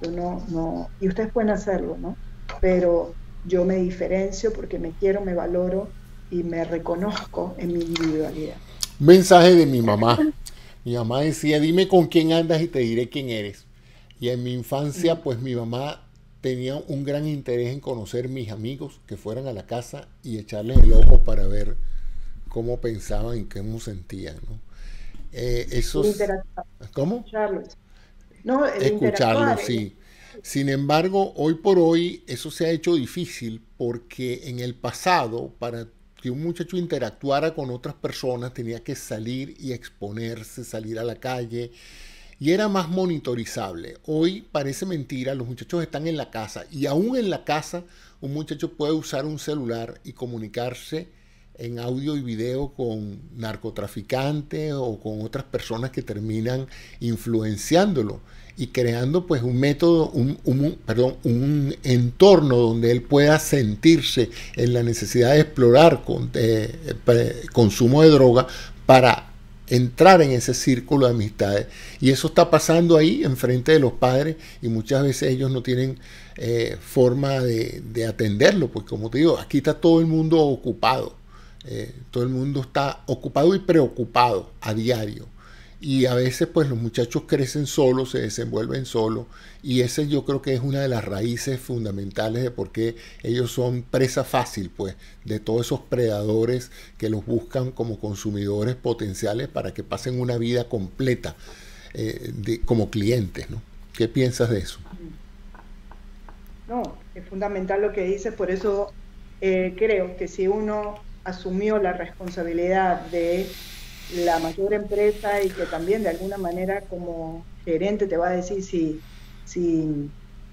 Yo no, y ustedes pueden hacerlo, ¿no? Pero yo me diferencio porque me quiero, me valoro y me reconozco en mi individualidad. Un mensaje de mi mamá. Mi mamá decía, dime con quién andas y te diré quién eres. Y en mi infancia, pues mi mamá tenía un gran interés en conocer mis amigos que fueran a la casa y echarles el ojo para ver cómo pensaban y cómo sentían, ¿no? ¿Cómo? Escucharlos. No, el Escucharlos, interactuar. sí. Sin embargo, hoy por hoy eso se ha hecho difícil porque en el pasado, para que un muchacho interactuara con otras personas, tenía que salir y exponerse, salir a la calle, y era más monitorizable. Hoy parece mentira, los muchachos están en la casa y aún en la casa un muchacho puede usar un celular y comunicarse en audio y video con narcotraficantes o con otras personas que terminan influenciándolo y creando pues un método, un entorno donde él pueda sentirse en la necesidad de explorar consumo de droga para entrar en ese círculo de amistades. Y eso está pasando ahí enfrente de los padres y muchas veces ellos no tienen forma de atenderlo, porque como te digo, aquí está todo el mundo ocupado. Todo el mundo está ocupado y preocupado a diario. Y a veces pues los muchachos crecen solos, se desenvuelven solos, y ese yo creo que es una de las raíces fundamentales de por qué ellos son presa fácil pues de todos esos predadores que los buscan como consumidores potenciales para que pasen una vida completa como clientes, ¿no? ¿Qué piensas de eso? No, es fundamental lo que dices, por eso creo que si uno asumió la responsabilidad de la mayor empresa y que también de alguna manera como gerente te va a decir si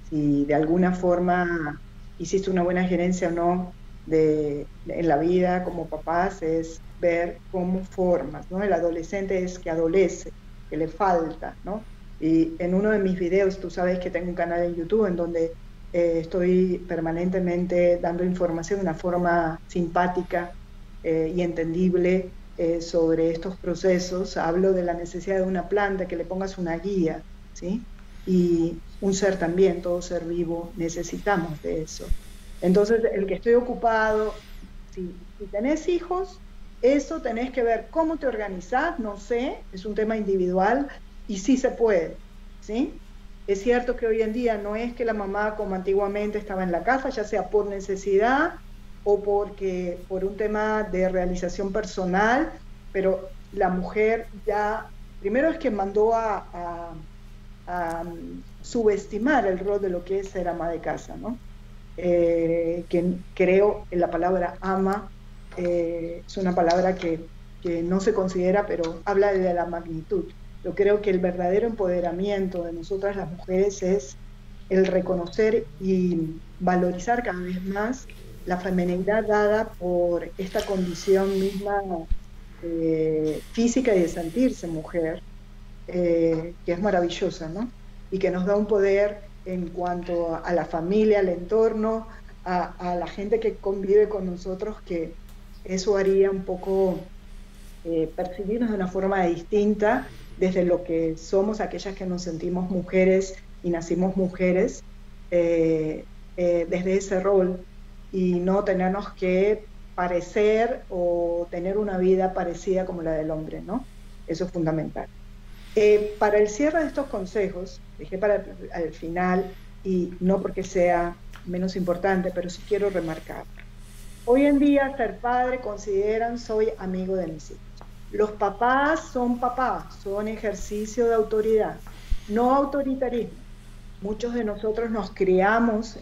de alguna forma hiciste una buena gerencia o no en la vida como papás, es ver cómo formas, ¿no? El adolescente es que adolece, que le falta, ¿no? Y en uno de mis videos, tú sabes que tengo un canal en YouTube en donde estoy permanentemente dando información de una forma simpática y entendible sobre estos procesos. Hablo de la necesidad de una planta, que le pongas una guía, ¿sí? Y un ser también, todo ser vivo, necesitamos de eso. Entonces, el que estoy ocupado, si tenés hijos, eso tenés que ver cómo te organizás, no sé, es un tema individual y sí se puede, ¿sí? Es cierto que hoy en día no es que la mamá como antiguamente estaba en la casa, ya sea por necesidad o por un tema de realización personal, pero la mujer ya, primero es que mandó a subestimar el rol de lo que es ser ama de casa, ¿no? Que creo en la palabra ama, es una palabra que no se considera, pero habla de la magnitud. Yo creo que el verdadero empoderamiento de nosotras las mujeres es el reconocer y valorizar cada vez más la feminidad dada por esta condición misma física y de sentirse mujer, que es maravillosa, ¿no? Y que nos da un poder en cuanto a la familia, al entorno, a la gente que convive con nosotros, que eso haría un poco percibirnos de una forma distinta desde lo que somos aquellas que nos sentimos mujeres y nacimos mujeres, desde ese rol, y no tenernos que parecer o tener una vida parecida como la del hombre, ¿no? Eso es fundamental. Para el cierre de estos consejos, dejé para el final, y no porque sea menos importante, pero sí quiero remarcar. Hoy en día ser padre consideran soy amigo de mis hijos. Los papás, son ejercicio de autoridad, no autoritarismo. Muchos de nosotros nos criamos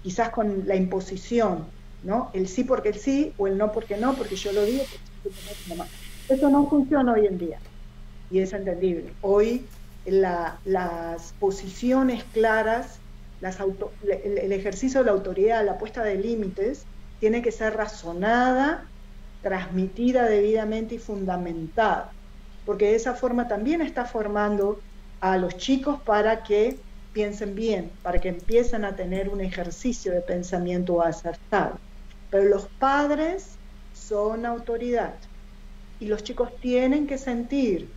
quizás con la imposición, ¿no? El sí porque el sí, o el no porque no, porque yo lo digo, porque yo no. Eso no funciona hoy en día, y es entendible. Hoy las posiciones claras, el ejercicio de la autoridad, la puesta de límites, tiene que ser razonada, transmitida debidamente y fundamentada, porque de esa forma también está formando a los chicos para que piensen bien, para que empiecen a tener un ejercicio de pensamiento acertado. Pero los padres son autoridad y los chicos tienen que sentir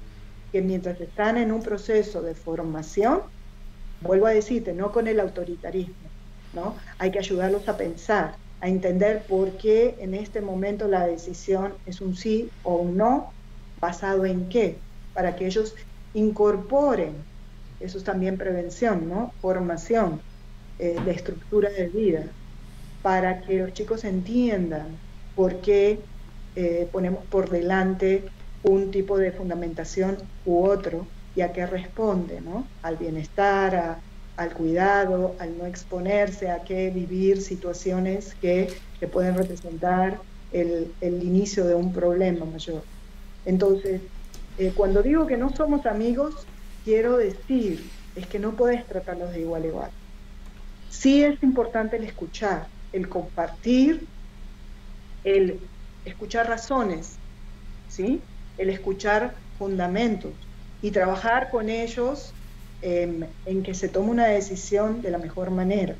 que mientras están en un proceso de formación, vuelvo a decirte, no con el autoritarismo, ¿no? Hay que ayudarlos a pensar, a entender por qué en este momento la decisión es un sí o un no, basado en qué, para que ellos incorporen, eso es también prevención, ¿no? Formación de estructura de vida, para que los chicos entiendan por qué ponemos por delante un tipo de fundamentación u otro y a qué responde, ¿no? Al bienestar, al cuidado, al no exponerse, a qué vivir situaciones que pueden representar el inicio de un problema mayor. Entonces, cuando digo que no somos amigos, quiero decir, es que no puedes tratarlos de igual a igual. Sí es importante el escuchar, el compartir, el escuchar razones, ¿sí? El escuchar fundamentos y trabajar con ellos en que se tome una decisión de la mejor manera.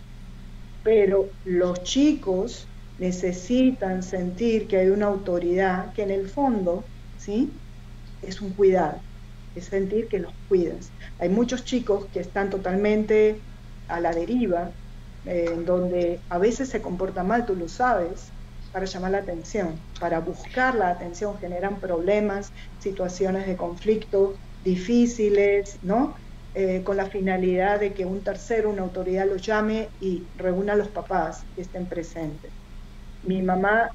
Pero los chicos necesitan sentir que hay una autoridad que en el fondo, ¿sí? Es un cuidado, es sentir que los cuidas. Hay muchos chicos que están totalmente a la deriva, en donde a veces se comporta mal, tú lo sabes, para llamar la atención, para buscar la atención, generan problemas, situaciones de conflicto difíciles, ¿no? Con la finalidad de que un tercero, una autoridad los llame y reúna a los papás que estén presentes. Mi mamá,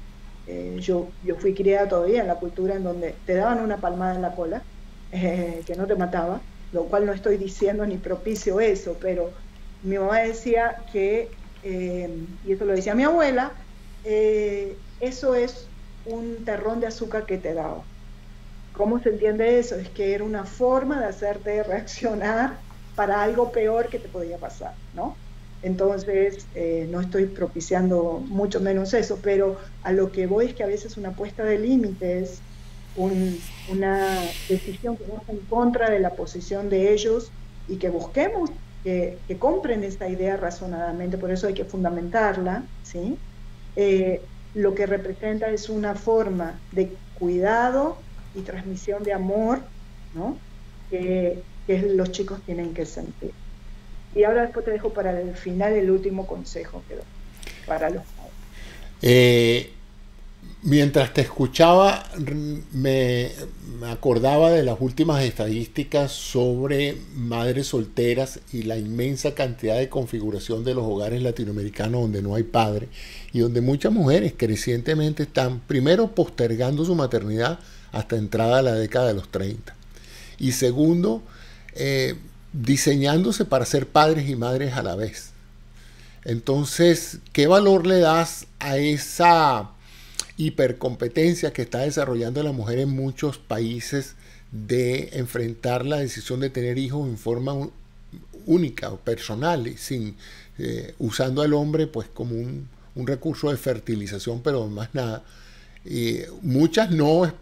yo fui criada todavía en la cultura en donde te daban una palmada en la cola, que no te mataba, lo cual no estoy diciendo ni propicio eso, pero mi mamá decía que, y eso lo decía mi abuela, eso es un terrón de azúcar que te daba. ¿Cómo se entiende eso? Es que era una forma de hacerte reaccionar para algo peor que te podía pasar, ¿no? Entonces, no estoy propiciando mucho menos eso, pero a lo que voy es que a veces una puesta de límites, una decisión que va en contra de la posición de ellos y que busquemos que compren esta idea razonadamente, por eso hay que fundamentarla, ¿sí? Lo que representa es una forma de cuidado y transmisión de amor, ¿no? Que los chicos tienen que sentir. Y ahora después te dejo para el final el último consejo que doy para los padres. Mientras te escuchaba, me acordaba de las últimas estadísticas sobre madres solteras y la inmensa cantidad de configuración de los hogares latinoamericanos donde no hay padre y donde muchas mujeres crecientemente están, primero, postergando su maternidad hasta entrada a la década de los 30. Y segundo, diseñándose para ser padres y madres a la vez. Entonces, ¿qué valor le das a esa hipercompetencia que está desarrollando la mujer en muchos países de enfrentar la decisión de tener hijos en forma única o personal, sin usando al hombre pues como un recurso de fertilización, pero más nada? Muchas no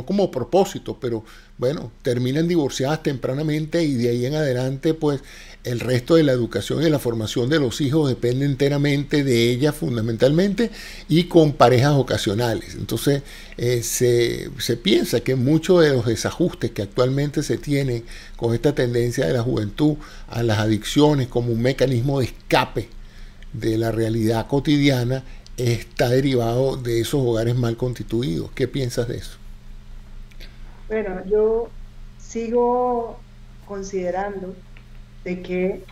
como propósito, pero bueno, terminan divorciadas tempranamente y de ahí en adelante pues el resto de la educación y la formación de los hijos depende enteramente de ellas fundamentalmente y con parejas ocasionales. Entonces se piensa que muchos de los desajustes que actualmente se tienen con esta tendencia de la juventud a las adicciones como un mecanismo de escape de la realidad cotidiana está derivado de esos hogares mal constituidos. ¿Qué piensas de eso? Bueno, yo sigo considerando de que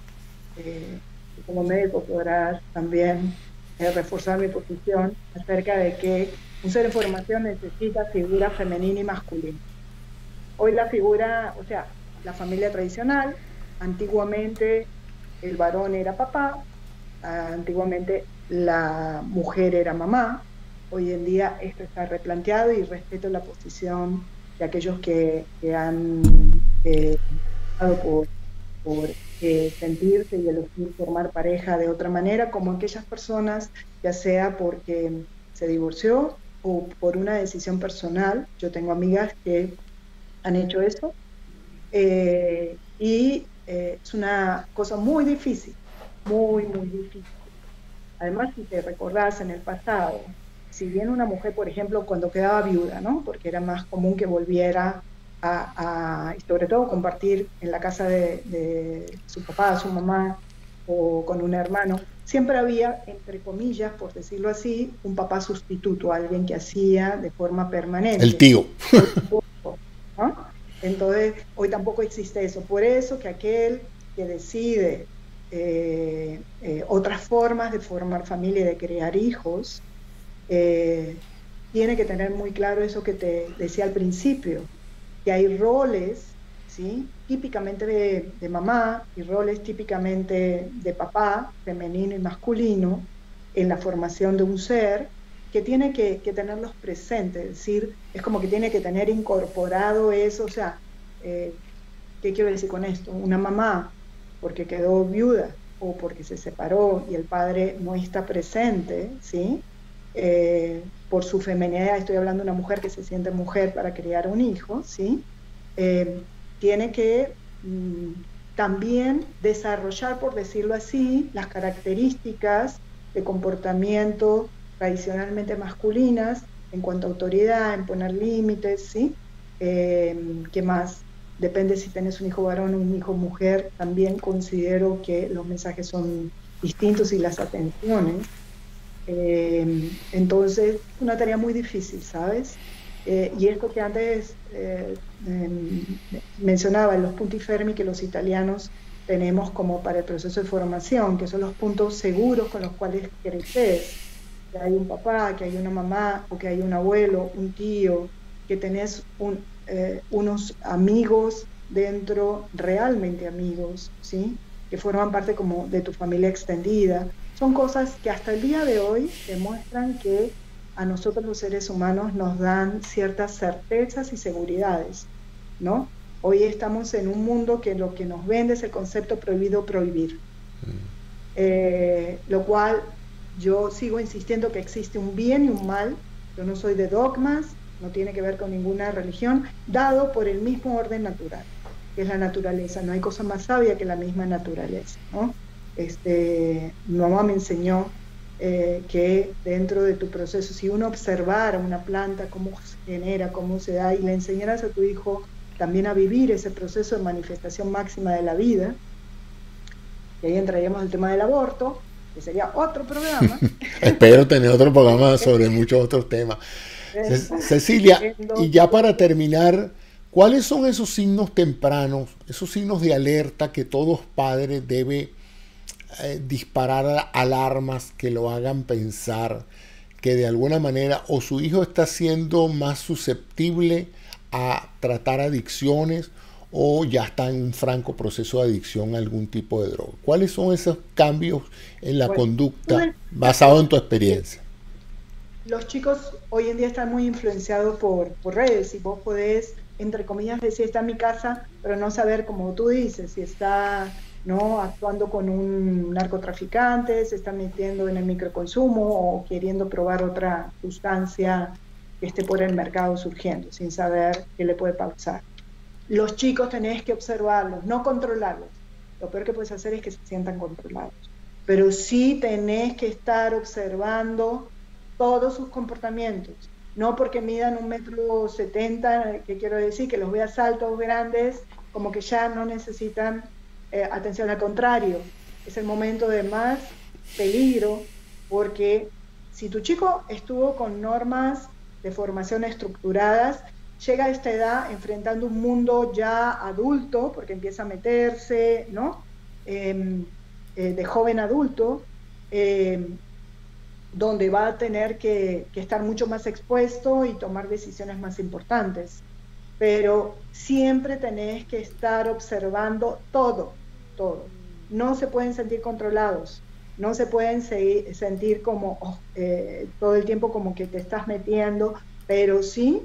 como médico podrás también reforzar mi posición acerca de que un ser en formación necesita figura femenina y masculina. Hoy la figura, o sea, la familia tradicional, antiguamente el varón era papá, antiguamente la mujer era mamá, hoy en día esto está replanteado y respeto la posición de aquellos que han optado por sentirse y elegir formar pareja de otra manera, como aquellas personas, ya sea porque se divorció o por una decisión personal. Yo tengo amigas que han hecho eso y es una cosa muy difícil, muy difícil. Además, si te recordás en el pasado, si bien una mujer, por ejemplo, cuando quedaba viuda, ¿no? Porque era más común que volviera y sobre todo compartir en la casa de su papá, su mamá o con un hermano, siempre había, entre comillas, por decirlo así, un papá sustituto, alguien que hacía de forma El permanente. tío. Hoy tampoco, ¿no? Entonces, hoy tampoco existe eso. Por eso que aquel que decide otras formas de formar familia y de crear hijos, tiene que tener muy claro eso que te decía al principio, que hay roles, ¿sí? Típicamente de mamá y roles típicamente de papá, femenino y masculino, en la formación de un ser, que tiene que tenerlos presentes, es decir, es como que tiene que tener incorporado eso, o sea, ¿qué quiero decir con esto? Una mamá, porque quedó viuda o porque se separó y el padre no está presente, ¿sí? Por su feminidad, estoy hablando de una mujer que se siente mujer para criar un hijo, ¿sí? Tiene que también desarrollar, por decirlo así, las características de comportamiento tradicionalmente masculinas en cuanto a autoridad, en poner límites, ¿sí? ¿Qué más? Depende si tienes un hijo varón o un hijo mujer, también considero que los mensajes son distintos y las atenciones. Entonces, es una tarea muy difícil, ¿sabes? Y esto que antes mencionaba, los punti fermi que los italianos tenemos como para el proceso de formación, que son los puntos seguros con los cuales creces, que hay un papá, que hay una mamá, o que hay un abuelo, un tío, que tenés unos amigos dentro, realmente amigos, ¿sí? Que forman parte como de tu familia extendida. Son cosas que hasta el día de hoy demuestran que a nosotros los seres humanos nos dan ciertas certezas y seguridades, ¿no? Hoy estamos en un mundo que lo que nos vende es el concepto prohibido prohibir, lo cual yo sigo insistiendo que existe un bien y un mal. Yo no soy de dogmas, no tiene que ver con ninguna religión, dado por el mismo orden natural, que es la naturaleza. No hay cosa más sabia que la misma naturaleza, ¿no? Mi mamá me enseñó que dentro de tu proceso, si uno observara una planta, cómo se genera, cómo se da, y le enseñaras a tu hijo también a vivir ese proceso de manifestación máxima de la vida, y ahí entraríamos el tema del aborto, que sería otro programa. Espero tener otro programa sobre muchos otros temas. Cecilia, y ya para terminar, ¿cuáles son esos signos tempranos, esos signos de alerta que todo padre debe disparar alarmas que lo hagan pensar que de alguna manera o su hijo está siendo más susceptible a tratar adicciones o ya está en un franco proceso de adicción a algún tipo de droga? ¿Cuáles son esos cambios en la conducta basado en tu experiencia? Los chicos hoy en día están muy influenciados por redes, y vos podés, entre comillas, decir está en mi casa, pero no saber, como tú dices, si está, ¿no?, actuando con un narcotraficante, se está metiendo en el microconsumo o queriendo probar otra sustancia que esté por el mercado surgiendo, sin saber qué le puede pasar. Los chicos tenés que observarlos, no controlarlos. Lo peor que puedes hacer es que se sientan controlados. Pero sí tenés que estar observando todos sus comportamientos. No porque midan 1,70 m, que quiero decir, que los veas altos, grandes, como que ya no necesitan atención. Al contrario, es el momento de más peligro, porque si tu chico estuvo con normas de formación estructuradas, llega a esta edad enfrentando un mundo ya adulto, porque empieza a meterse, ¿no? De joven adulto, donde va a tener que estar mucho más expuesto y tomar decisiones más importantes. Pero siempre tenés que estar observando todo. No se pueden sentir controlados, no se pueden sentir como todo el tiempo como que te estás metiendo, pero sí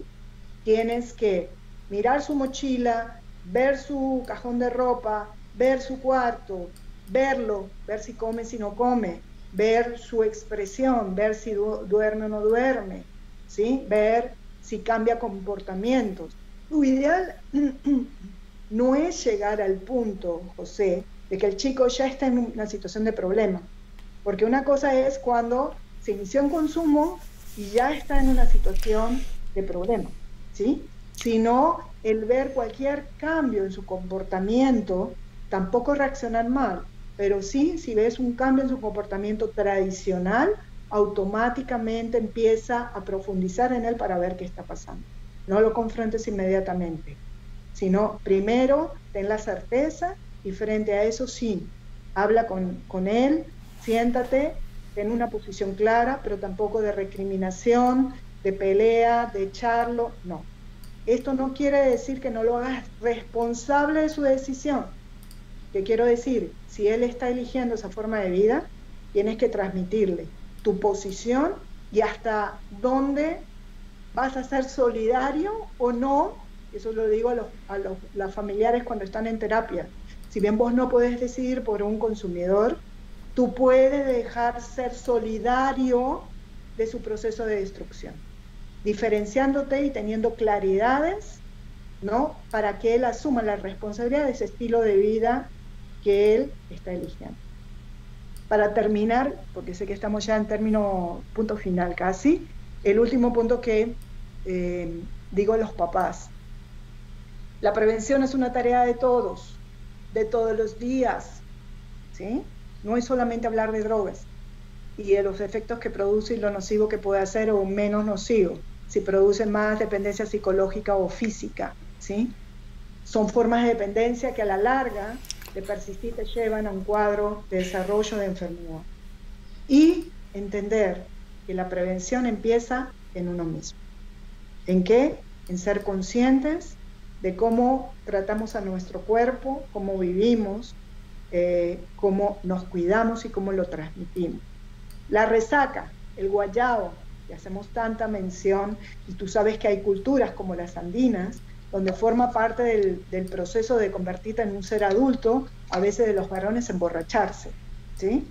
tienes que mirar su mochila, ver su cajón de ropa, ver su cuarto, verlo, ver si come, si no come, ver su expresión, ver si duerme o no duerme, ¿sí? Ver si cambia comportamientos. Lo ideal no es llegar al punto, José, de que el chico ya está en una situación de problema, porque una cosa es cuando se inició en consumo y ya está en una situación de problema, ¿sí? Sino el ver cualquier cambio en su comportamiento, tampoco reaccionar mal, pero sí, si ves un cambio en su comportamiento tradicional, automáticamente empieza a profundizar en él para ver qué está pasando. No lo confrontes inmediatamente, sino primero ten la certeza y frente a eso sí, habla con él, siéntate, ten una posición clara, pero tampoco de recriminación, de pelea, de echarlo, no. Esto no quiere decir que no lo hagas responsable de su decisión. ¿Qué quiero decir? Si él está eligiendo esa forma de vida, tienes que transmitirle tu posición y hasta dónde vas a ser solidario o no. Eso lo digo a los familiares cuando están en terapia. Si bien vos no podés decidir por un consumidor, tú puedes dejar ser solidario de su proceso de destrucción, diferenciándote y teniendo claridades, ¿no?, para que él asuma la responsabilidad de ese estilo de vida que él está eligiendo. Para terminar, porque sé que estamos ya en punto final casi, el último punto que digo a los papás: la prevención es una tarea de todos los días, ¿sí? No es solamente hablar de drogas y de los efectos que produce y lo nocivo que puede hacer o menos nocivo, si produce más dependencia psicológica o física, ¿sí? Son formas de dependencia que a la larga de persistir te llevan a un cuadro de desarrollo de enfermedad. Y entender que la prevención empieza en uno mismo. ¿En qué? En ser conscientes de cómo tratamos a nuestro cuerpo, cómo vivimos, cómo nos cuidamos y cómo lo transmitimos. La resaca, el guayabo, que hacemos tanta mención, y tú sabes que hay culturas como las andinas, donde forma parte del proceso de convertirte en un ser adulto, a veces de los varones emborracharse, ¿sí?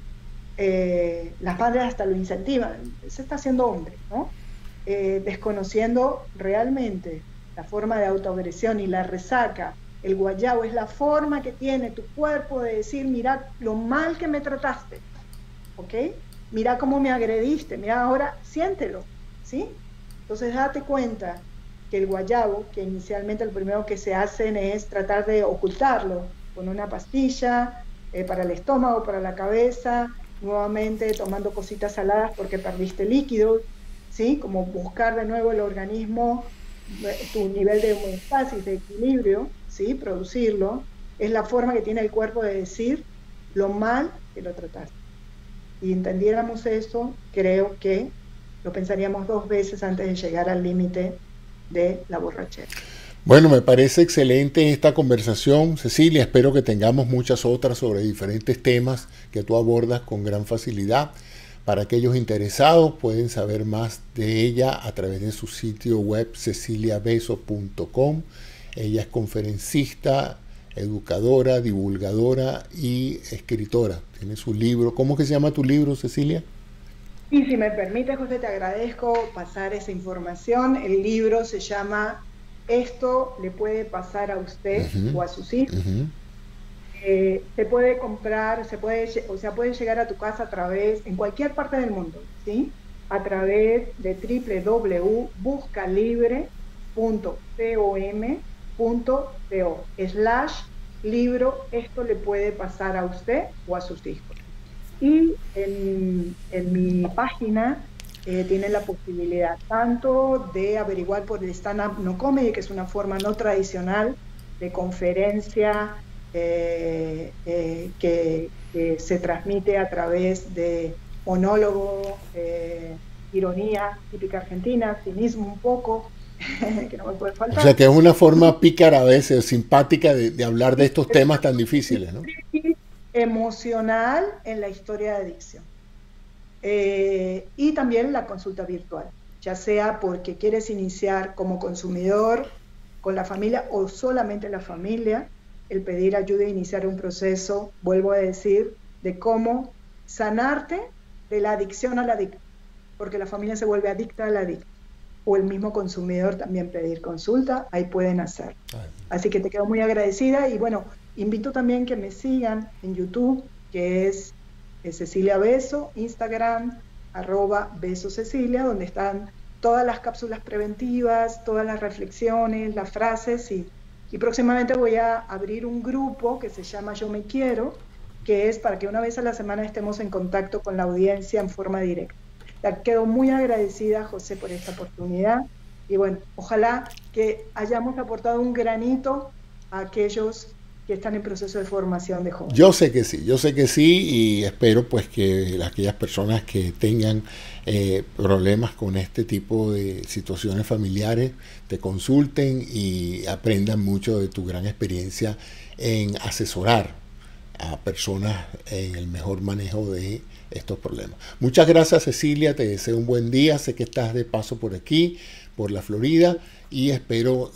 Las madres hasta lo incentivan, se está haciendo hombre, ¿no? Desconociendo realmente la forma de autoagresión. Y la resaca, el guayabo, es la forma que tiene tu cuerpo de decir: mira lo mal que me trataste, ¿ok? Mira cómo me agrediste, mira ahora, siéntelo, ¿sí? Entonces date cuenta que el guayabo, que inicialmente lo primero que se hacen es tratar de ocultarlo con una pastilla para el estómago, para la cabeza, nuevamente tomando cositas saladas porque perdiste líquidos, ¿sí? Como buscar de nuevo el organismo, tu nivel de homeostasis, de equilibrio, ¿sí? Producirlo. Es la forma que tiene el cuerpo de decir lo mal que lo trataste. Y entendiéramos esto, creo que lo pensaríamos 2 veces antes de llegar al límite de la borrachera. Bueno, me parece excelente esta conversación, Cecilia. Espero que tengamos muchas otras sobre diferentes temas que tú abordas con gran facilidad. Para aquellos interesados, pueden saber más de ella a través de su sitio web ceciliabeso.com. Ella es conferencista, educadora, divulgadora y escritora. Tiene su libro. ¿Cómo que se llama tu libro, Cecilia? Y si me permite, José, te agradezco pasar esa información. El libro se llama Esto le puede pasar a usted o a sus hijos. Se puede comprar, puede llegar a tu casa a través, en cualquier parte del mundo, ¿sí? A través de www.buscalibre.com.co/libro Esto le puede pasar a usted o a sus hijos. Y en mi página tienen la posibilidad tanto de averiguar por el stand-up no comedy, que es una forma no tradicional de conferencia que se transmite a través de monólogo, ironía típica argentina, cinismo un poco, que no me puede faltar. O sea que es una forma pícara a veces, simpática de hablar de estos temas tan difíciles, ¿no? Emocional en la historia de adicción. Y también la consulta virtual, ya sea porque quieres iniciar como consumidor con la familia o solamente la familia, el pedir ayuda e iniciar un proceso, vuelvo a decir, de cómo sanarte de la adicción al adicto, porque la familia se vuelve adicta al adicto, o el mismo consumidor también pedir consulta, ahí pueden hacer. Así que te quedo muy agradecida y bueno, invito también que me sigan en YouTube, que es Cecilia Beso, Instagram, @BesoCecilia, donde están todas las cápsulas preventivas, todas las reflexiones, las frases y próximamente voy a abrir un grupo que se llama Yo Me Quiero, que es para que una vez a la semana estemos en contacto con la audiencia en forma directa. Quedo muy agradecida, José, por esta oportunidad y bueno, ojalá que hayamos aportado un granito a aquellos que están en proceso de formación de jóvenes. Yo sé que sí y espero pues que aquellas personas que tengan problemas con este tipo de situaciones familiares te consulten y aprendan mucho de tu gran experiencia en asesorar a personas en el mejor manejo de estos problemas. Muchas gracias, Cecilia, te deseo un buen día, sé que estás de paso por aquí, por la Florida, y espero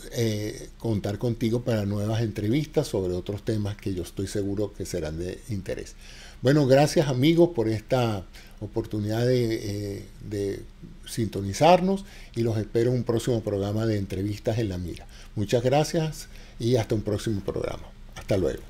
contar contigo para nuevas entrevistas sobre otros temas que yo estoy seguro que serán de interés. Bueno, gracias amigos por esta oportunidad de sintonizarnos y los espero en un próximo programa de entrevistas en la mira. Muchas gracias y hasta un próximo programa. Hasta luego.